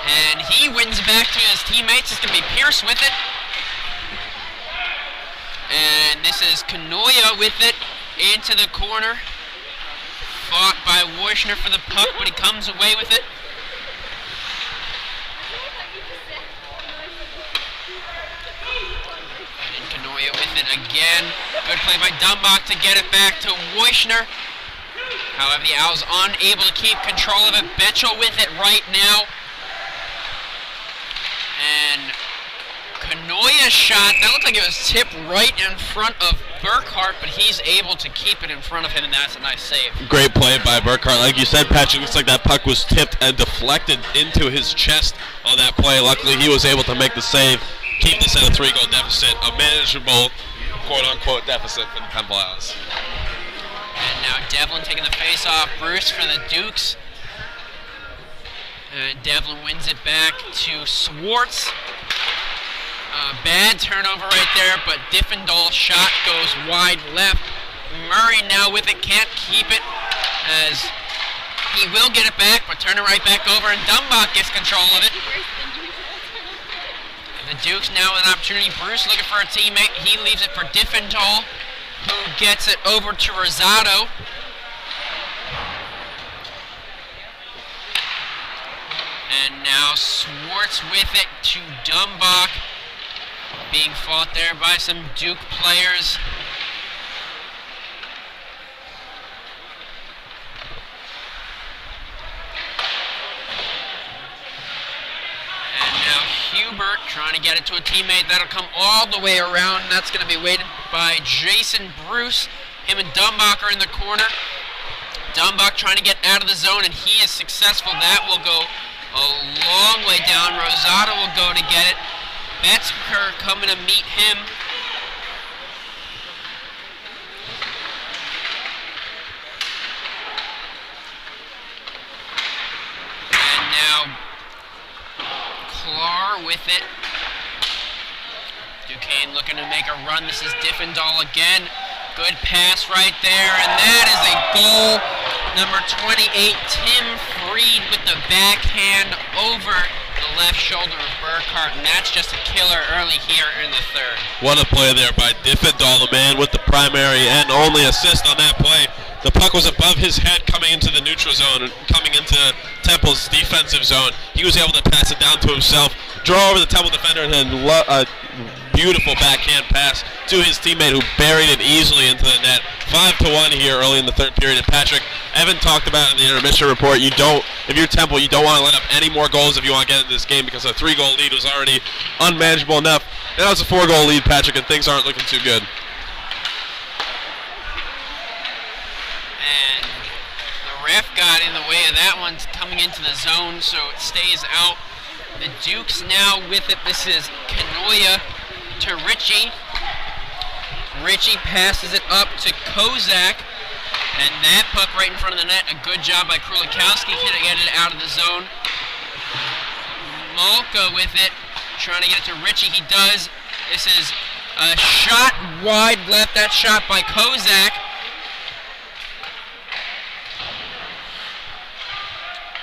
and he wins back to his teammates. It's going to be Pierce with it, and this is Kanoya with it into the corner. Fought by Wojcner for the puck, but he comes away with it. And Kanoya with it again. Good play by Dumbach to get it back to Wojcner. However, the Owls unable to keep control of it. Betchel with it right now. And Kanoya's shot, that looked like it was tipped right in front of Burkhart, but he's able to keep it in front of him, and that's a nice save. Great play by Burkhart. Like you said, Patrick, looks like that puck was tipped and deflected into his chest on that play. Luckily, he was able to make the save, keep this at a 3-goal deficit, a manageable, quote-unquote, deficit for the Temple Owls. And now Devlin taking the face-off. Bruce for the Dukes. And Devlin wins it back to Swartz. Bad turnover right there, but Diffendahl's shot goes wide left. Murray now with it, can't keep it, as he will get it back, but turn it right back over, and Dumbach gets control of it. The Dukes now with an opportunity. Bruce looking for a teammate. He leaves it for Diffendahl, who gets it over to Rosado. And now Swartz with it to Dumbach. Being fought there by some Duke players. And now Hubert trying to get it to a teammate. That'll come all the way around. That's going to be weighted by Jason Bruce. Him and Dumbach are in the corner. Dumbach trying to get out of the zone, and he is successful. That will go a long way down. Rosado will go to get it. Metzger coming to meet him. And now Clark with it. Duquesne looking to make a run. This is Diffendahl again. Good pass right there, and that is a goal. Number 28, Tim Freed with the backhand over the left shoulder of Burkhart, and that's just a killer early here in the third. What a play there by Diffendahl, the man with the primary and only assist on that play. The puck was above his head coming into the neutral zone, coming into Temple's defensive zone. He was able to pass it down to himself, draw over the Temple defender, and then a beautiful backhand pass to his teammate who buried it easily into the net. 5-1 here early in the third period. And Patrick, Evan talked about in the intermission report, if you're Temple, you don't want to let up any more goals if you want to get into this game, because a 3-goal lead was already unmanageable enough. Now it's a 4-goal lead, Patrick, and things aren't looking too good. And the ref got in the way of that one coming into the zone, so it stays out. The Dukes now with it. This is Kanoya to Ritchie. Ritchie passes it up to Kozak, and that puck right in front of the net. A good job by Krulikowski to get it out of the zone. Malka with it, trying to get it to Ritchie. He does. This is a shot wide left. That shot by Kozak.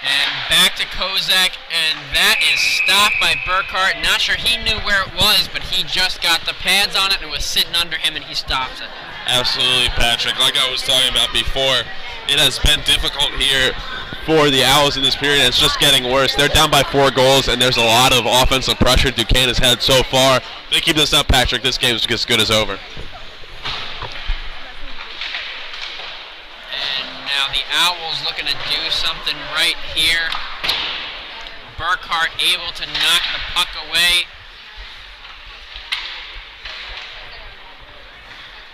And back to Kozak, and that is stopped by Burkhart. Not sure he knew where it was, but he just got the pads on it and it was sitting under him, and he stops it. Absolutely, Patrick. Like I was talking about before, it has been difficult here for the Owls in this period, and it's just getting worse. They're down by 4 goals, and there's a lot of offensive pressure Duquesne has had so far. If they keep this up, Patrick, this game is as good as over. Now the Owls looking to do something right here. Burkhart able to knock the puck away.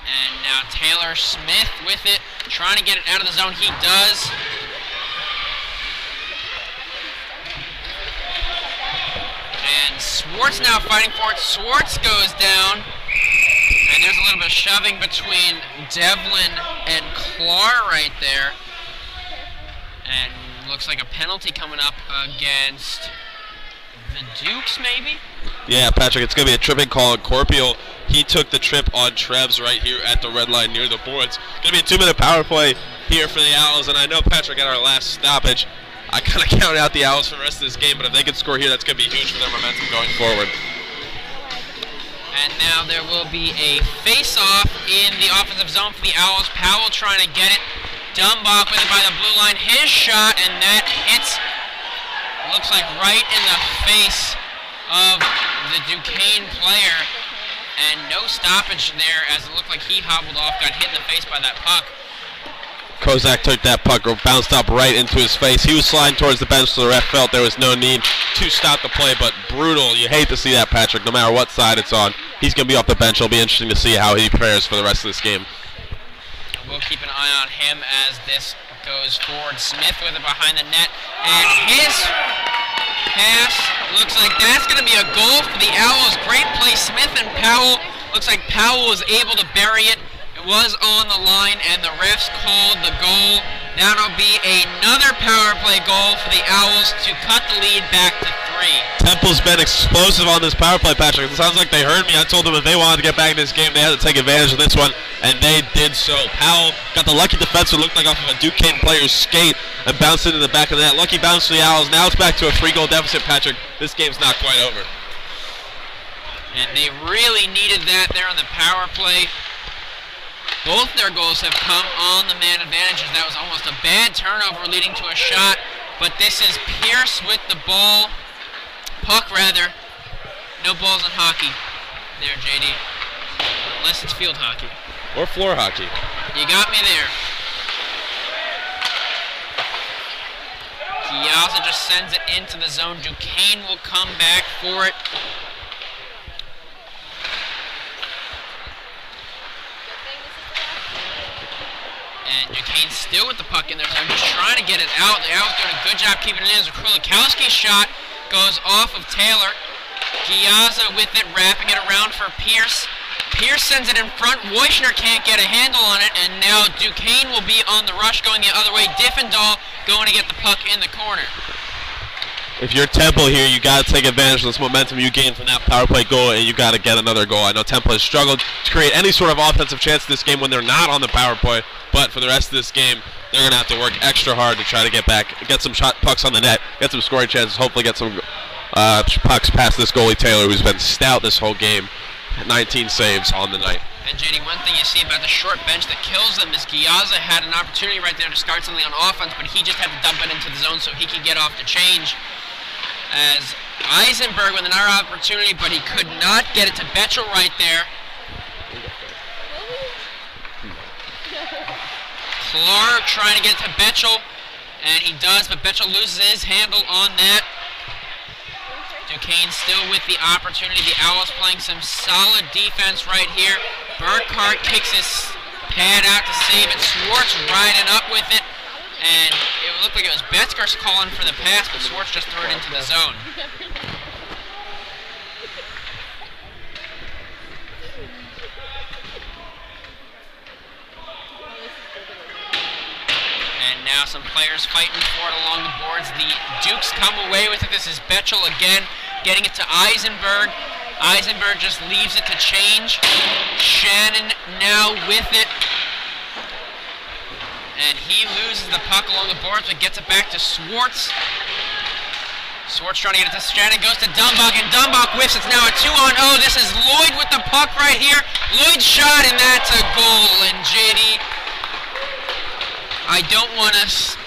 And now Taylor Smith with it, trying to get it out of the zone. He does. And Swartz now fighting for it. Swartz goes down. And there's a little bit of shoving between Devlin and Clark right there. And looks like a penalty coming up against the Dukes, maybe? Yeah, Patrick, it's going to be a tripping call on Corpiel. He took the trip on Trevs right here at the red line near the boards. Going to be a 2-minute power play here for the Owls, and I know, Patrick, at our last stoppage, I kind of counted out the Owls for the rest of this game, but if they can score here, that's going to be huge for their momentum going forward. And now there will be a face-off in the offensive zone for the Owls. Powell trying to get it. Dumbach with it by the blue line. His shot, and that hits, looks like right in the face of the Duquesne player. And no stoppage there as it looked like he hobbled off, got hit in the face by that puck. Kozak took that puck, bounced up right into his face. He was sliding towards the bench, so the ref felt there was no need to stop the play, but brutal. You hate to see that, Patrick, no matter what side it's on. He's going to be off the bench. It'll be interesting to see how he prepares for the rest of this game. We'll keep an eye on him as this goes forward. Smith with it behind the net, and his pass looks like that's going to be a goal for the Owls. Great play, Smith and Powell. Looks like Powell was able to bury it. It was on the line, and the refs called the goal. That'll be another power play goal for the Owls to cut the lead back to 3. Temple's been explosive on this power play, Patrick. It sounds like they heard me. I told them if they wanted to get back in this game, they had to take advantage of this one, and they did so. Powell got the lucky defense, it looked like off of a Duquesne player's skate, and bounced it in the back of the net. Lucky bounce for the Owls. Now it's back to a 3-goal deficit, Patrick. This game's not quite over. And they really needed that there on the power play. Both their goals have come on the man advantages. That was almost a bad turnover leading to a shot. But this is Pierce with the ball. Puck, rather. No balls in hockey there, JD. Unless it's field hockey. Or floor hockey. You got me there. Piazza just sends it into the zone. Duquesne will come back for it. And Duquesne still with the puck in there. I'm just trying to get it out. The Owls doing a good job keeping it in. As Krulikowski's shot goes off of Taylor. Piazza with it, wrapping it around for Pierce. Pierce sends it in front. Wojcner can't get a handle on it, and now Duquesne will be on the rush going the other way. Diffendahl going to get the puck in the corner. If you're Temple here, you got to take advantage of this momentum you gained from that power play goal, and you got to get another goal. I know Temple has struggled to create any sort of offensive chance in this game when they're not on the power play, but for the rest of this game, they're going to have to work extra hard to try to get back, get some pucks on the net, get some scoring chances, hopefully get some pucks past this goalie Taylor, who's been stout this whole game. 19 saves on the night. And JD, one thing you see about the short bench that kills them is Piazza had an opportunity right there to start something on offense, but he just had to dump it into the zone so he could get off the change. As Eisenberg with another opportunity, but he could not get it to Betchel right there. Clark trying to get it to Betchel, and he does, but Betchel loses his handle on that. Duquesne still with the opportunity. The Owls playing some solid defense right here. Burkhart kicks his pad out to save it. Swartz riding up with it. And it looked like it was Betskars calling for the pass, but Swartz just threw it into the zone. And now some players fighting for it along the boards. The Dukes come away with it. This is Betchel again, getting it to Eisenberg. Eisenberg just leaves it to change. Shannon now with it. And he loses the puck along the boards, but gets it back to Swartz. Swartz trying to get it to Shannon, goes to Dumbach, and Dumbach whiffs. It's now a 2-on-0. This is Lloyd with the puck right here. Lloyd shot, and that's a goal. And JD, I don't want to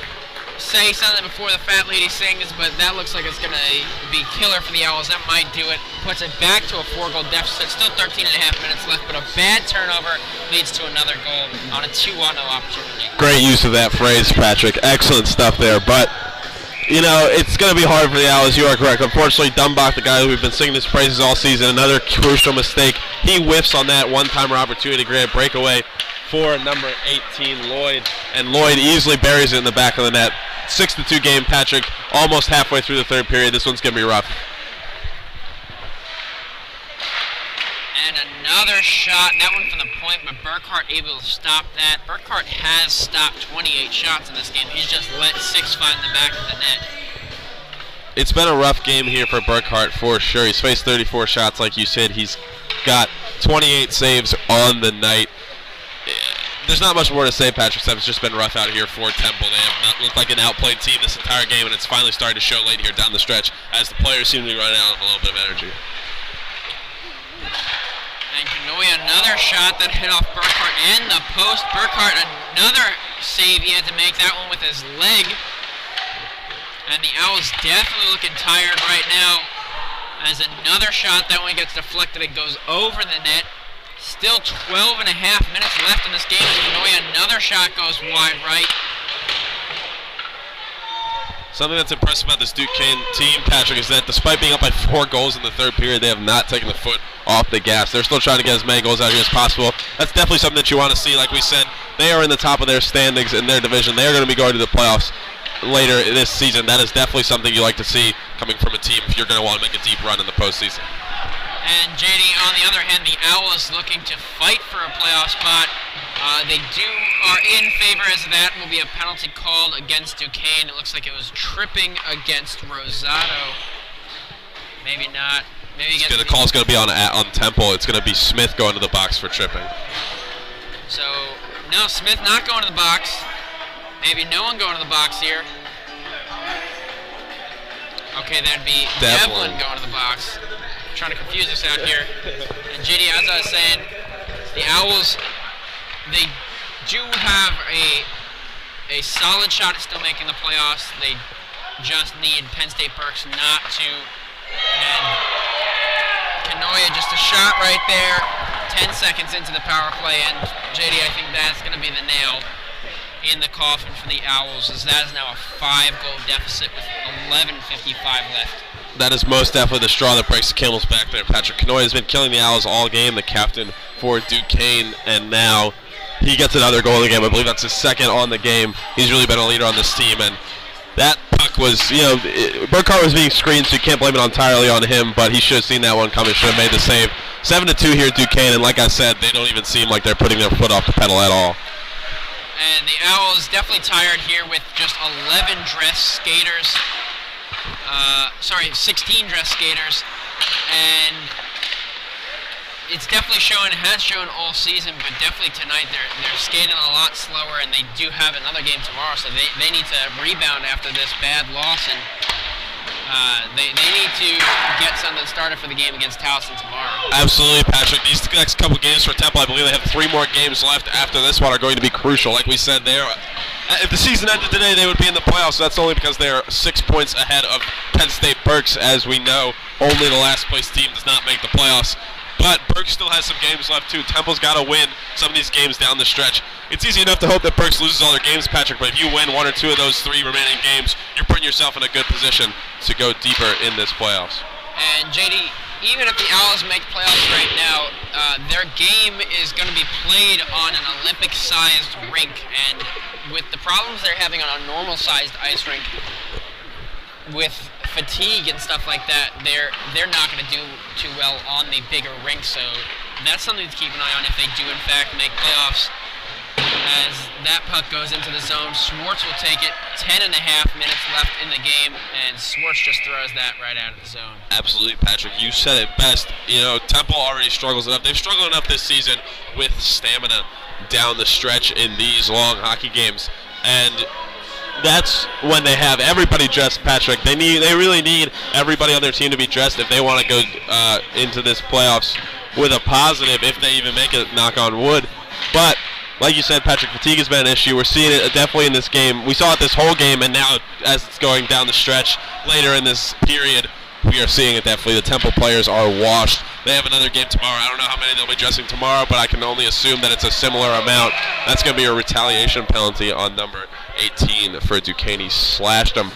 say something before the fat lady sings, but that looks like it's going to be killer for the Owls. That might do it. Puts it back to a 4-goal deficit. Still 13 and a half minutes left, but a bad turnover leads to another goal on a 2-0 opportunity. Great use of that phrase, Patrick. Excellent stuff there, but you know, it's going to be hard for the Owls. You are correct. Unfortunately, Dumbach, the guy who we've been singing his praises all season, another crucial mistake. He whiffs on that one-timer opportunity, great breakaway for number 18, Lloyd, and Lloyd easily buries it in the back of the net. 6-2 game, Patrick, almost halfway through the third period. This one's going to be rough. And another shot, that one from the point, but Burkhart able to stop that. Burkhart has stopped 28 shots in this game. He's just let 6 find the back of the net. it's been a rough game here for Burkhart for sure. He's faced 34 shots, like you said. He's got 28 saves on the night. There's not much more to say, Patrick. It's just been rough out here for Temple. They have not looked like an outplayed team this entire game, and it's finally starting to show late here down the stretch as the players seem to be running out of a little bit of energy. And Kanoya, another shot that hit off Burkhart and the post. Burkhart, another save he had to make, that one with his leg. And the Owls definitely looking tired right now as another shot, that one gets deflected and goes over the net. Still 12 and a half minutes left in this game. Kanoya, another shot goes wide right. Something that's impressive about this Duquesne team, Patrick, is that despite being up by 4 goals in the third period, they have not taken the foot off the gas. They're still trying to get as many goals out here as possible. That's definitely something that you want to see. Like we said, they are in the top of their standings in their division. They are going to be going to the playoffs later this season. That is definitely something you like to see coming from a team if you're going to want to make a deep run in the postseason. And JD, on the other hand, the Owls looking to fight for a playoff spot. They are in favor, as that will be a penalty called against Duquesne. It looks like it was tripping against Rosado. Maybe not. Maybe against the call's going to be on Temple. It's going to be Smith going to the box for tripping. So, no, Smith not going to the box. Maybe no one going to the box here. Okay, that'd be Devlin going to the box. Trying to confuse us out here. And JD, as I was saying, the Owls, they do have a solid shot at still making the playoffs. They just need Penn State Berks not to. And Kanoya, just a shot right there. 10 seconds into the power play, and JD, I think that's going to be the nail in the coffin for the Owls, as that is now a 5-goal deficit with 11:55 left. That is most definitely the straw that breaks the camel's back there. Patrick Kanoya has been killing the Owls all game, the captain for Duquesne, and now he gets another goal of the game. I believe that's his second on the game. He's really been a leader on this team, and that puck was, Burkhart was being screened, so you can't blame it entirely on him, but he should have seen that one coming, should have made the save. 7-2 here at Duquesne, and like I said, they don't even seem like they're putting their foot off the pedal at all. And the Owls definitely tired here with just 11 dressed skaters. 16 dressed skaters. And it's definitely showing, has shown all season, but definitely tonight they're skating a lot slower, and they do have another game tomorrow, so they need to rebound after this bad loss, and they need to get something started for the game against Towson tomorrow. Absolutely, Patrick. These next couple games for Temple, I believe they have 3 more games left after this one, are going to be crucial. Like we said, if the season ended today, they would be in the playoffs. So that's only because they are 6 points ahead of Penn State Berks. As we know, only the last place team does not make the playoffs. But Berks still has some games left too. Temple's got to win some of these games down the stretch. It's easy enough to hope that Berks loses all their games, Patrick, but if you win 1 or 2 of those 3 remaining games, you're putting yourself in a good position to go deeper in this playoffs. And JD, even if the Owls make playoffs right now, their game is going to be played on an Olympic-sized rink, and with the problems they're having on a normal-sized ice rink, with fatigue and stuff like that, they're not going to do too well on the bigger rink, so that's something to keep an eye on if they do in fact make playoffs. As that puck goes into the zone, Swartz will take it. 10.5 minutes left in the game, and Swartz just throws that right out of the zone. Absolutely, Patrick. You said it best. Temple already struggles enough. They've struggled enough this season with stamina down the stretch in these long hockey games, and that's when they have everybody dressed, Patrick. They really need everybody on their team to be dressed if they want to go into this playoffs with a positive, if they even make it, knock on wood. But like you said, Patrick, fatigue has been an issue. We're seeing it definitely in this game. We saw it this whole game, and now as it's going down the stretch later in this period, we are seeing it definitely. The Temple players are washed. They have another game tomorrow. I don't know how many they'll be dressing tomorrow, but I can only assume that it's a similar amount. That's going to be a retaliation penalty on number 18 for Duquesne. He slashed him.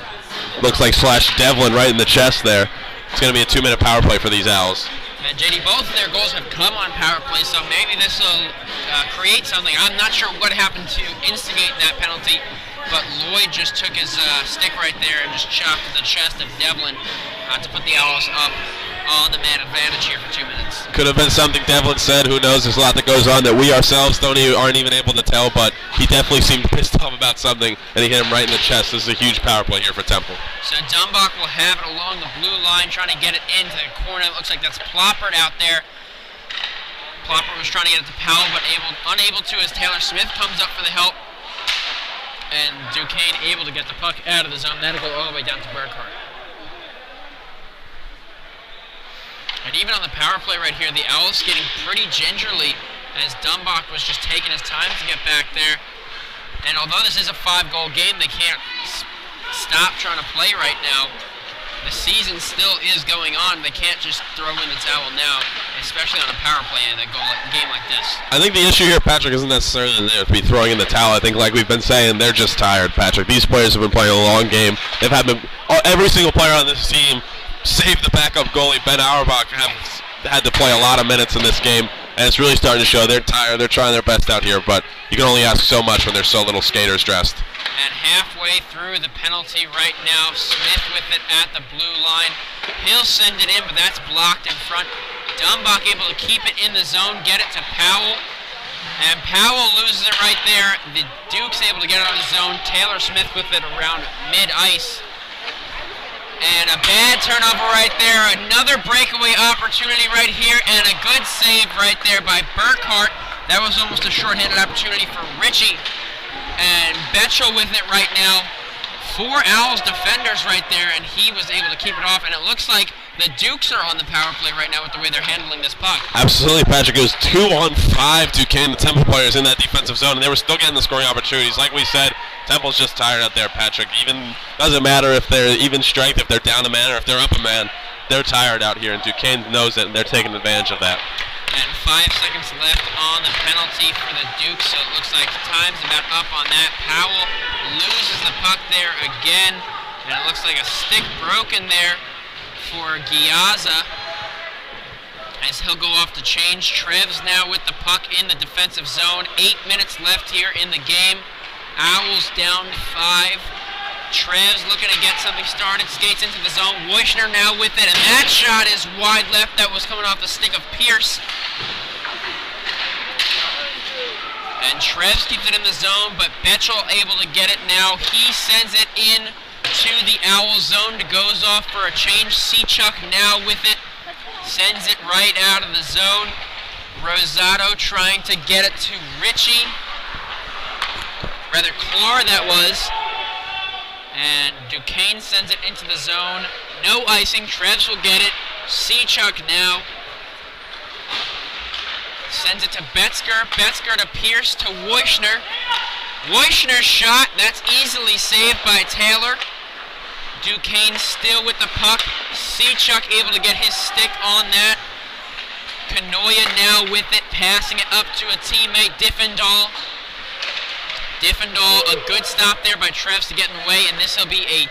Looks like slashed Devlin right in the chest there. It's going to be a 2-minute power play for these Owls. And JD, both of their goals have come on power play, so maybe this will create something. I'm not sure what happened to instigate that penalty, but Lloyd just took his stick right there and just chopped the chest of Devlin to put the Owls up on the man advantage here for 2 minutes. Could have been something Devlin said. Who knows? There's a lot that goes on that we ourselves aren't even able to tell, but he definitely seemed pissed off about something, and he hit him right in the chest. This is a huge power play here for Temple. So Dumbach will have it along the blue line, trying to get it into the corner. It looks like that's Ploppert out there. Ploppert was trying to get it to Powell, but unable to as Taylor Smith comes up for the help. And Duquesne able to get the puck out of the zone. That'll go all the way down to Burkhart. And even on the power play right here, the Owls skating pretty gingerly as Dumbach was just taking his time to get back there. And although this is a 5-goal game, they can't stop trying to play right now. The season still is going on. They can't just throw in the towel now, especially on a power play in a game like this. I think the issue here, Patrick, isn't necessarily to be throwing in the towel. I think, like we've been saying, they're just tired, Patrick. These players have been playing a long game. They've had every single player on this team, save the backup goalie, Ben Auerbach, have had to play a lot of minutes in this game, and it's really starting to show. They're tired. They're trying their best out here, but you can only ask so much when there's so little skaters dressed. And halfway through the penalty right now, Smith with it at the blue line. He'll send it in, but that's blocked in front. Dumbach able to keep it in the zone, get it to Powell. And Powell loses it right there. The Duke's able to get it out of the zone. Taylor Smith with it around mid-ice. And a bad turnover right there. Another breakaway opportunity right here, and a good save right there by Burkhart. That was almost a short-handed opportunity for Ritchie. And Betchel with it right now. 4 Owls defenders right there, and he was able to keep it off. And it looks like the Dukes are on the power play right now with the way they're handling this puck. Absolutely, Patrick. It was 2-on-5 Duquesne, the Temple players in that defensive zone, and they were still getting the scoring opportunities. Like we said, Temple's just tired out there, Patrick. Even doesn't matter if they're even strength, if they're down a man, or if they're up a man. They're tired out here, and Duquesne knows it, and they're taking advantage of that. And 5 seconds left on the penalty for the Dukes, so it looks like time's about up on that. Powell loses the puck there again, and it looks like a stick broken there for Giazza as he'll go off to change. Trev's now with the puck in the defensive zone. 8 minutes left here in the game. Owls down 5. Trev's looking to get something started, skates into the zone. Wojcner now with it, and that shot is wide left. That was coming off the stick of Pierce. And Trev's keeps it in the zone, but Betchel able to get it now. He sends it in to the Owl zone. Goes off for a change. Seachuk now with it. Sends it right out of the zone. Rosato trying to get it to Ritchie. Rather, Clar that was. And Duquesne sends it into the zone. No icing. Trevs will get it. Seachuk now. Sends it to Betzger. Betzger to Pierce to Wojcner. Wojcner's shot. That's easily saved by Taylor. Duquesne still with the puck. Seachuk able to get his stick on that. Kanoya now with it. Passing it up to a teammate, Diffendahl. Diffendahl, a good stop there by Trevs to get in the way, and this will be a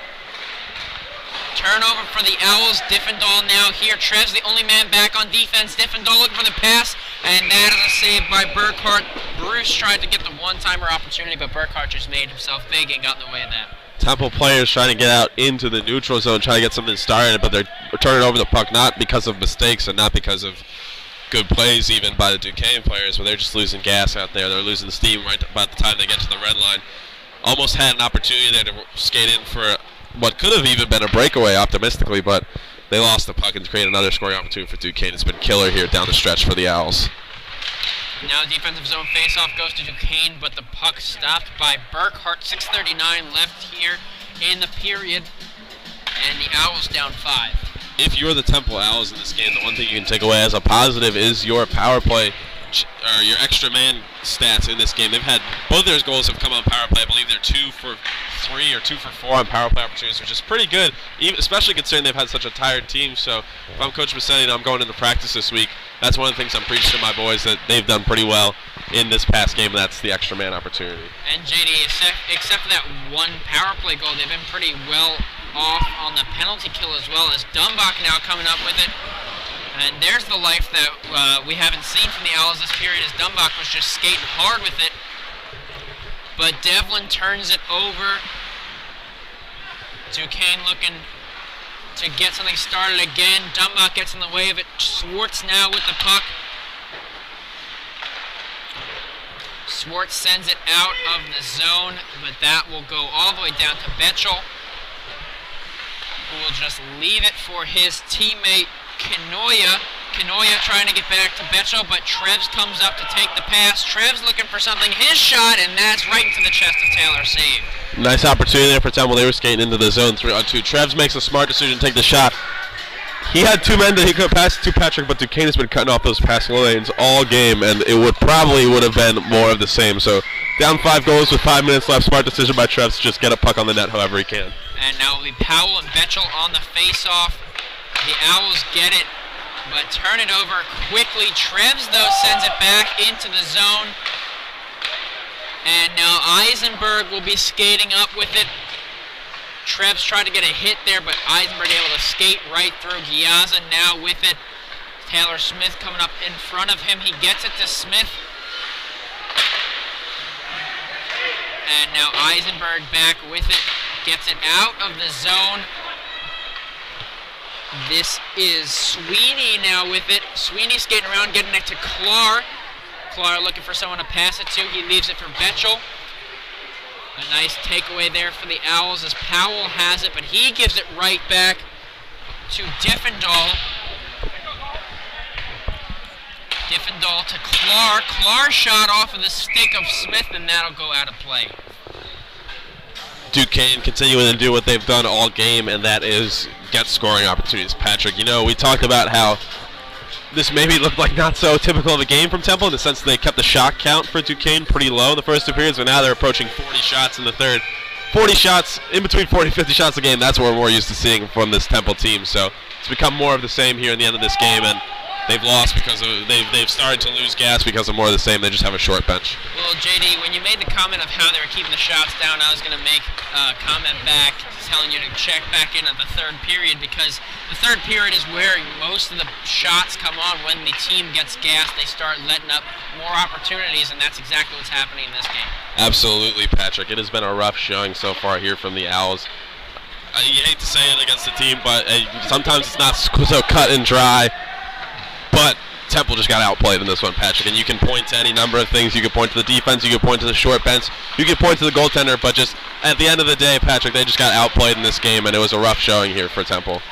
turnover for the Owls. Diffendahl now here. Trevs the only man back on defense. Diffendahl looking for the pass, and that is a save by Burkhart. Bruce tried to get the one-timer opportunity, but Burkhart just made himself big and got in the way of that. Temple players trying to get out into the neutral zone, trying to get something started, but they're turning over the puck not because of mistakes and not because of good plays even by the Duquesne players, but they're just losing gas out there. They're losing steam right about the time they get to the red line. Almost had an opportunity there to skate in for what could have even been a breakaway optimistically, but they lost the puck and created another scoring opportunity for Duquesne. It's been killer here down the stretch for the Owls. Now defensive zone faceoff goes to Duquesne, but the puck stopped by Burkhart. 6:39 left here in the period, and the Owls down 5. If you're the Temple Owls in this game, the one thing you can take away as a positive is your power play, or your extra man stats in this game. They've had, both their goals have come on power play. I believe they're 2 for 3 or 2 for 4 on power play opportunities, which is pretty good, even, especially considering they've had such a tired team. So if I'm Coach Massetti and I'm going into practice this week, that's one of the things I'm preaching to my boys, that they've done pretty well in this past game, and that's the extra man opportunity. And JD, except for that one power play goal, they've been pretty well off on the penalty kill as well, as Dumbach now coming up with it. And there's the life that we haven't seen from the Owls this period, as Dumbach was just skating hard with it. But Devlin turns it over. Duquesne looking to get something started again. Dumbach gets in the way of it. Swartz now with the puck. Swartz sends it out of the zone, but that will go all the way down to Betchel, who will just leave it for his teammate Kanoya. Kanoya trying to get back to Betchel, but Trevs comes up to take the pass. Trevs looking for something, his shot, and that's right into the chest of Taylor. Saved. Nice opportunity there for Temple. They were skating into the zone 3-on-2. Trevs makes a smart decision to take the shot. He had two men that he could pass to Patrick, but Duquesne has been cutting off those passing lanes all game, and it would have been more of the same. So down 5 goals with 5 minutes left. Smart decision by Trevs to just get a puck on the net however he can. And now it'll be Powell and Betchel on the face-off. The Owls get it, but turn it over quickly. Trevs, though, sends it back into the zone. And now Eisenberg will be skating up with it. Trevs tried to get a hit there, but Eisenberg able to skate right through. Giazza now with it. Taylor Smith coming up in front of him. He gets it to Smith. And now Eisenberg back with it. Gets it out of the zone. This is Sweeney now with it. Sweeney skating around, getting it to Clark. Clark looking for someone to pass it to. He leaves it for Betchel. A nice takeaway there for the Owls as Powell has it, but he gives it right back to Diffendahl. Diffendahl to Clark. Clark shot off of the stick of Smith, and that'll go out of play. Duquesne continuing to do what they've done all game, and that is get scoring opportunities. Patrick, you know, we talked about how this maybe looked like not so typical of a game from Temple in the sense that they kept the shot count for Duquesne pretty low in the first 2 periods, but now they're approaching 40 shots in the third. 40 shots, in between 40 and 50 shots a game, that's what we're more used to seeing from this Temple team. So it's become more of the same here in the end of this game, and they've lost because of they've started to lose gas because of more of the same. They just have a short bench. Well, JD, when you made the comment of how they were keeping the shots down, I was going to make a comment back telling you to check back in at the third period, because the third period is where most of the shots come on. When the team gets gassed, they start letting up more opportunities, and that's exactly what's happening in this game. Absolutely, Patrick. It has been a rough showing so far here from the Owls. You hate to say it against the team, but sometimes it's not so cut and dry. But Temple just got outplayed in this one, Patrick. And you can point to any number of things. You can point to the defense. You can point to the short bench. You can point to the goaltender. But just at the end of the day, Patrick, they just got outplayed in this game, and it was a rough showing here for Temple.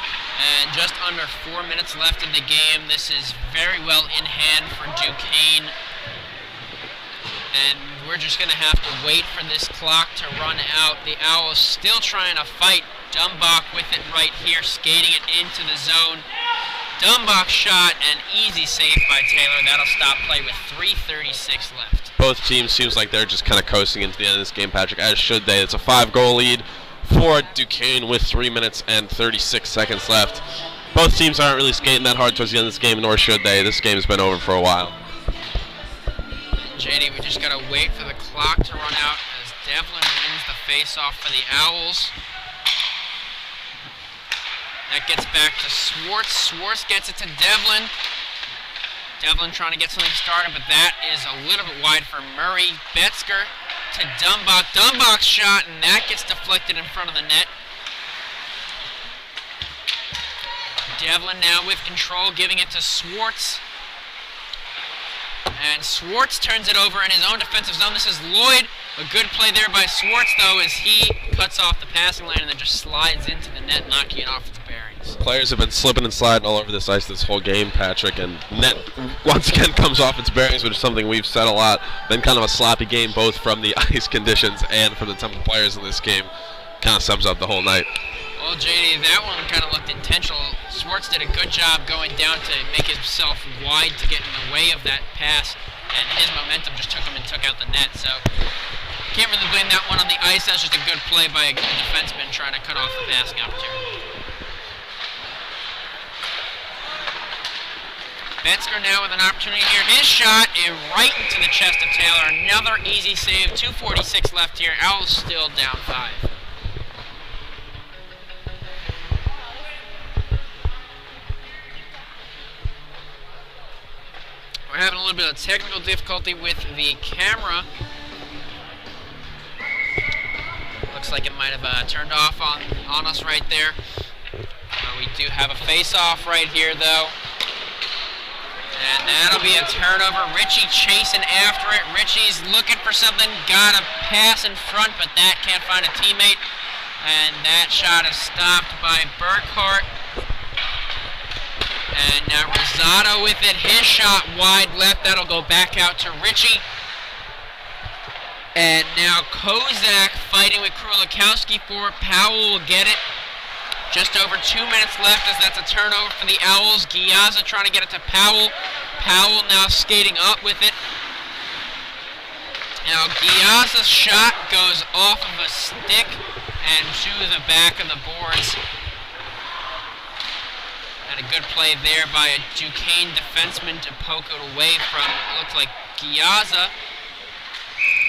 And just under 4 minutes left in the game. This is very well in hand for Duquesne. And we're just going to have to wait for this clock to run out. The Owls still trying to fight. Dumbach with it right here, skating it into the zone. Dumbach shot, an easy save by Taylor. That'll stop play with 3:36 left. Both teams seems like they're just kind of coasting into the end of this game, Patrick, as should they. It's a 5-goal lead for Duquesne with 3 minutes and 36 seconds left. Both teams aren't really skating that hard towards the end of this game, nor should they. This game's been over for a while. JD, we just got to wait for the clock to run out as Devlin wins the face-off for the Owls. That gets back to Swartz. Swartz gets it to Devlin. Devlin trying to get something started, but that is a little bit wide for Murray. Betzger to Dumbach. Dumbach's shot, and that gets deflected in front of the net. Devlin now with control, giving it to Swartz. And Swartz turns it over in his own defensive zone. This is Lloyd. A good play there by Swartz, though, as he cuts off the passing lane and then just slides into the net, knocking it off its bearings. Players have been slipping and sliding all over this ice this whole game, Patrick, and net once again comes off its bearings, which is something we've said a lot. Been kind of a sloppy game, both from the ice conditions and from the Temple players in this game. Kind of sums up the whole night. Well, JD, that one kind of looked intentional. Swartz did a good job going down to make himself wide to get in the way of that pass, and his momentum just took him and took out the net. So can't really blame that one on the ice. That's just a good play by a defenseman trying to cut off the passing opportunity. Betzger now with an opportunity here. His shot right into the chest of Taylor. Another easy save. 2:46 left here. Owls still down 5. We're having a little bit of technical difficulty with the camera. Looks like it might have turned off on us right there. we do have a face-off right here, though. And that'll be a turnover. Richie chasing after it. Richie's looking for something. Got a pass in front, but that can't find a teammate. And that shot is stopped by Burkhart. And now Rosado with it. His shot wide left. That'll go back out to Richie. And now Kozak fighting with Krulikowski for it. Powell will get it. Just over 2 minutes left as that's a turnover for the Owls. Giazza trying to get it to Powell. Powell now skating up with it. Now Giazza's shot goes off of a stick and to the back of the boards. And a good play there by a Duquesne defenseman to poke it away from, it looks like Giazza.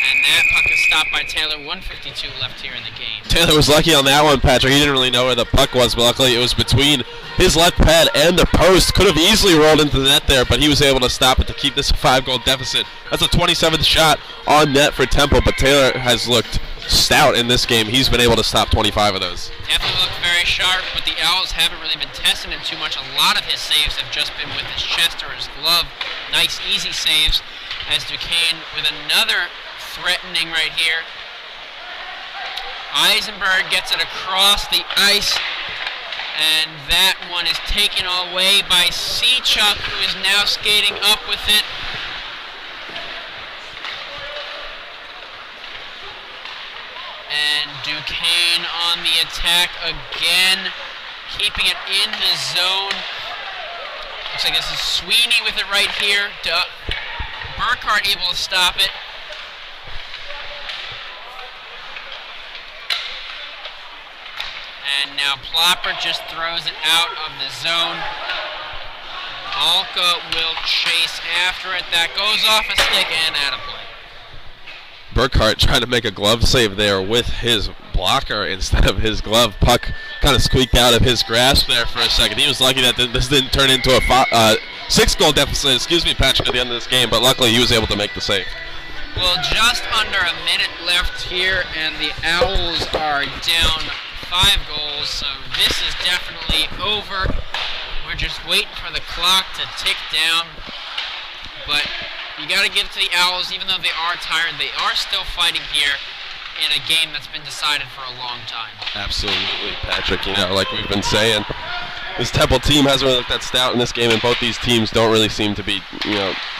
And that puck is stopped by Taylor. 1:52 left here in the game. Taylor was lucky on that one, Patrick. He didn't really know where the puck was, but luckily it was between his left pad and the post. Could have easily rolled into the net there, but he was able to stop it to keep this a 5-goal deficit. That's a 27th shot on net for Temple, but Taylor has looked stout in this game. He's been able to stop 25 of those. Definitely looked very sharp, but the Owls haven't really been testing him too much. A lot of his saves have just been with his chest or his glove. Nice, easy saves as Duquesne with another threatening right here. Eisenberg gets it across the ice, and that one is taken away by Seachuck, who is now skating up with it. And Duquesne on the attack again, keeping it in the zone. Looks like this is Sweeney with it right here. Burkhart able to stop it. And now Plopper just throws it out of the zone. Malka will chase after it. That goes off a stick and out of play. Burkhart trying to make a glove save there with his blocker instead of his glove. Puck kind of squeaked out of his grasp there for a second. He was lucky that this didn't turn into a 6-goal deficit, Patrick, at the end of this game, but luckily he was able to make the save. Well, just under a minute left here, and the Owls are down 5 goals, so this is definitely over. We're just waiting for the clock to tick down, but you got to give it to the Owls. Even though they are tired, they are still fighting here in a game that's been decided for a long time. Absolutely, Patrick. You know, like we've been saying, this Temple team hasn't really looked that stout in this game, and both these teams don't really seem to be,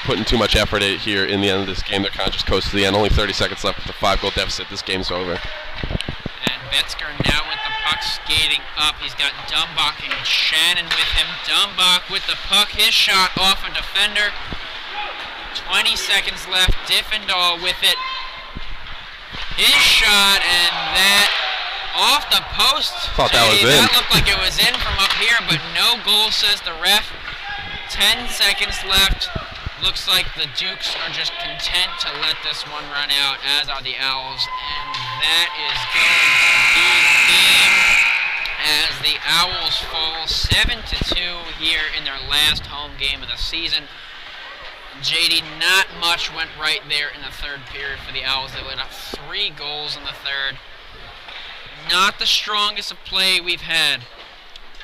putting too much effort here in the end of this game. They're kind of just coast to the end. Only 30 seconds left with a 5-goal deficit. This game's over. And Betzger now with the puck skating up. He's got Dumbach and Shannon with him. Dumbach with the puck. His shot off a defender. 20 seconds left. Diffendahl with it. His shot, and that off the post. Thought that was in. That looked like it was in from up here, but no goal, says the ref. 10 seconds left. Looks like the Dukes are just content to let this one run out, as are the Owls. And that is going to be the game as the Owls fall 7-2 here in their last home game of the season. JD, not much went right there in the third period for the Owls. They let up 3 goals in the third. Not the strongest of play we've had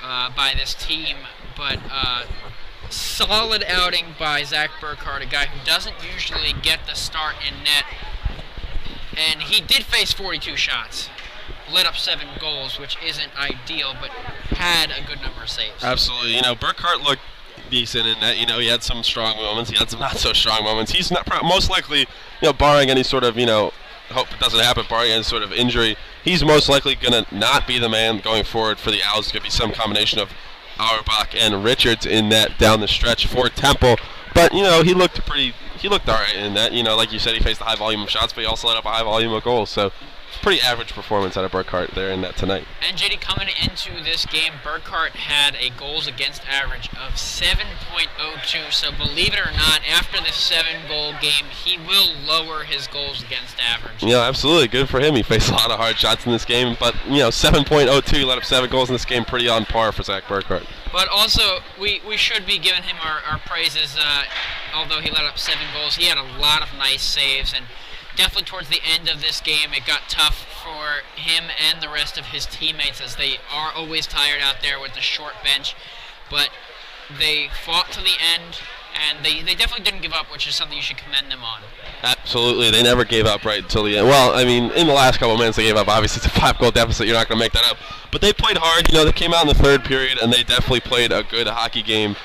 by this team, but solid outing by Zach Burkhart, a guy who doesn't usually get the start in net. And he did face 42 shots. Let up 7 goals, which isn't ideal, but had a good number of saves. Absolutely. Burkhart looked decent in that. He had some strong moments. He had some not so strong moments. He's not most likely, barring any sort of, hope it doesn't happen, barring any sort of injury, he's most likely going to not be the man going forward for the Owls. It's going to be some combination of Auerbach and Richards in that down the stretch for Temple. But, he looked all right in that. Like you said, he faced a high volume of shots, but he also let up a high volume of goals. So, pretty average performance out of Burkhart there in that tonight. And JD, coming into this game, Burkhart had a goals against average of 7.02. So believe it or not, after this 7-goal game, he will lower his goals against average. Absolutely. Good for him. He faced a lot of hard shots in this game. But, 7.02, let up 7 goals in this game. Pretty on par for Zach Burkhart. But also, we should be giving him our praises. Although he let up 7 goals, he had a lot of nice saves. And definitely towards the end of this game, it got tough for him and the rest of his teammates, as they are always tired out there with the short bench. But they fought to the end, and they definitely didn't give up, which is something you should commend them on. Absolutely. They never gave up right until the end. Well, I mean, in the last couple of minutes they gave up. Obviously, it's a 5-goal deficit. You're not going to make that up. But they played hard. They came out in the third period, and they definitely played a good hockey game.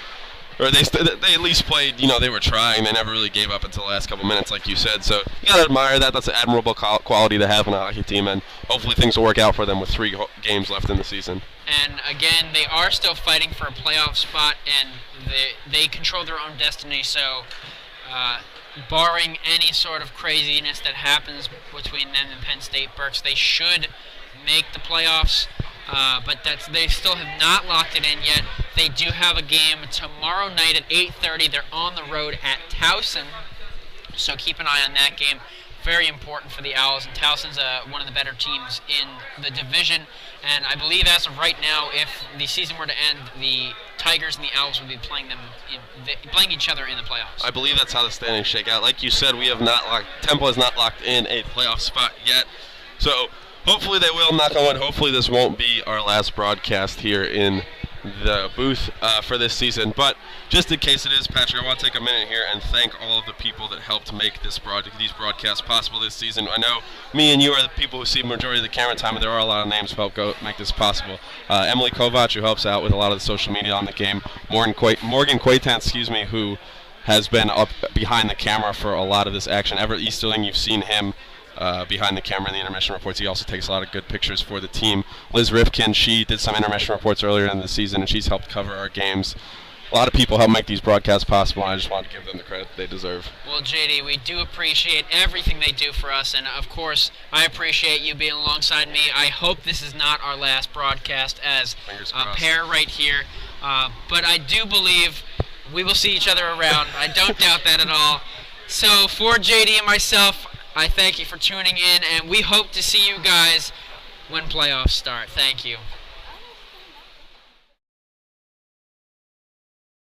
Or they at least played, they were trying. They never really gave up until the last couple of minutes, like you said. So you got to admire that. That's an admirable quality to have in a hockey team, and hopefully things will work out for them with 3 games left in the season. And again, they are still fighting for a playoff spot, and they control their own destiny. So, barring any sort of craziness that happens between them and Penn State Berks, they should make the playoffs. But they still have not locked it in yet. They do have a game tomorrow night at 8:30. They're on the road at Towson, so keep an eye on that game. Very important for the Owls, and Towson's one of the better teams in the division. And I believe as of right now, if the season were to end, the Tigers and the Owls would be playing each other in the playoffs. I believe that's how the standings shake out. Like you said, Temple has not locked in a playoff spot yet. So hopefully they will, knock on wood. Hopefully this won't be our last broadcast here in the booth for this season. But just in case it is, Patrick, I want to take a minute here and thank all of the people that helped make these broadcasts possible this season. I know me and you are the people who see the majority of the camera time, and there are a lot of names who help make this possible. Emily Kovac, who helps out with a lot of the social media on the game. Morgan Quaytan, who has been up behind the camera for a lot of this action. Everett Easterling, you've seen him behind the camera in the intermission reports. He also takes a lot of good pictures for the team. Liz Rifkin, she did some intermission reports earlier in the season, and she's helped cover our games. A lot of people help make these broadcasts possible, and I just want to give them the credit they deserve. Well, JD, we do appreciate everything they do for us, and of course, I appreciate you being alongside me. I hope this is not our last broadcast as a pair right here, but I do believe we will see each other around. I don't doubt that at all. So for JD and myself, I thank you for tuning in, and we hope to see you guys when playoffs start. Thank you.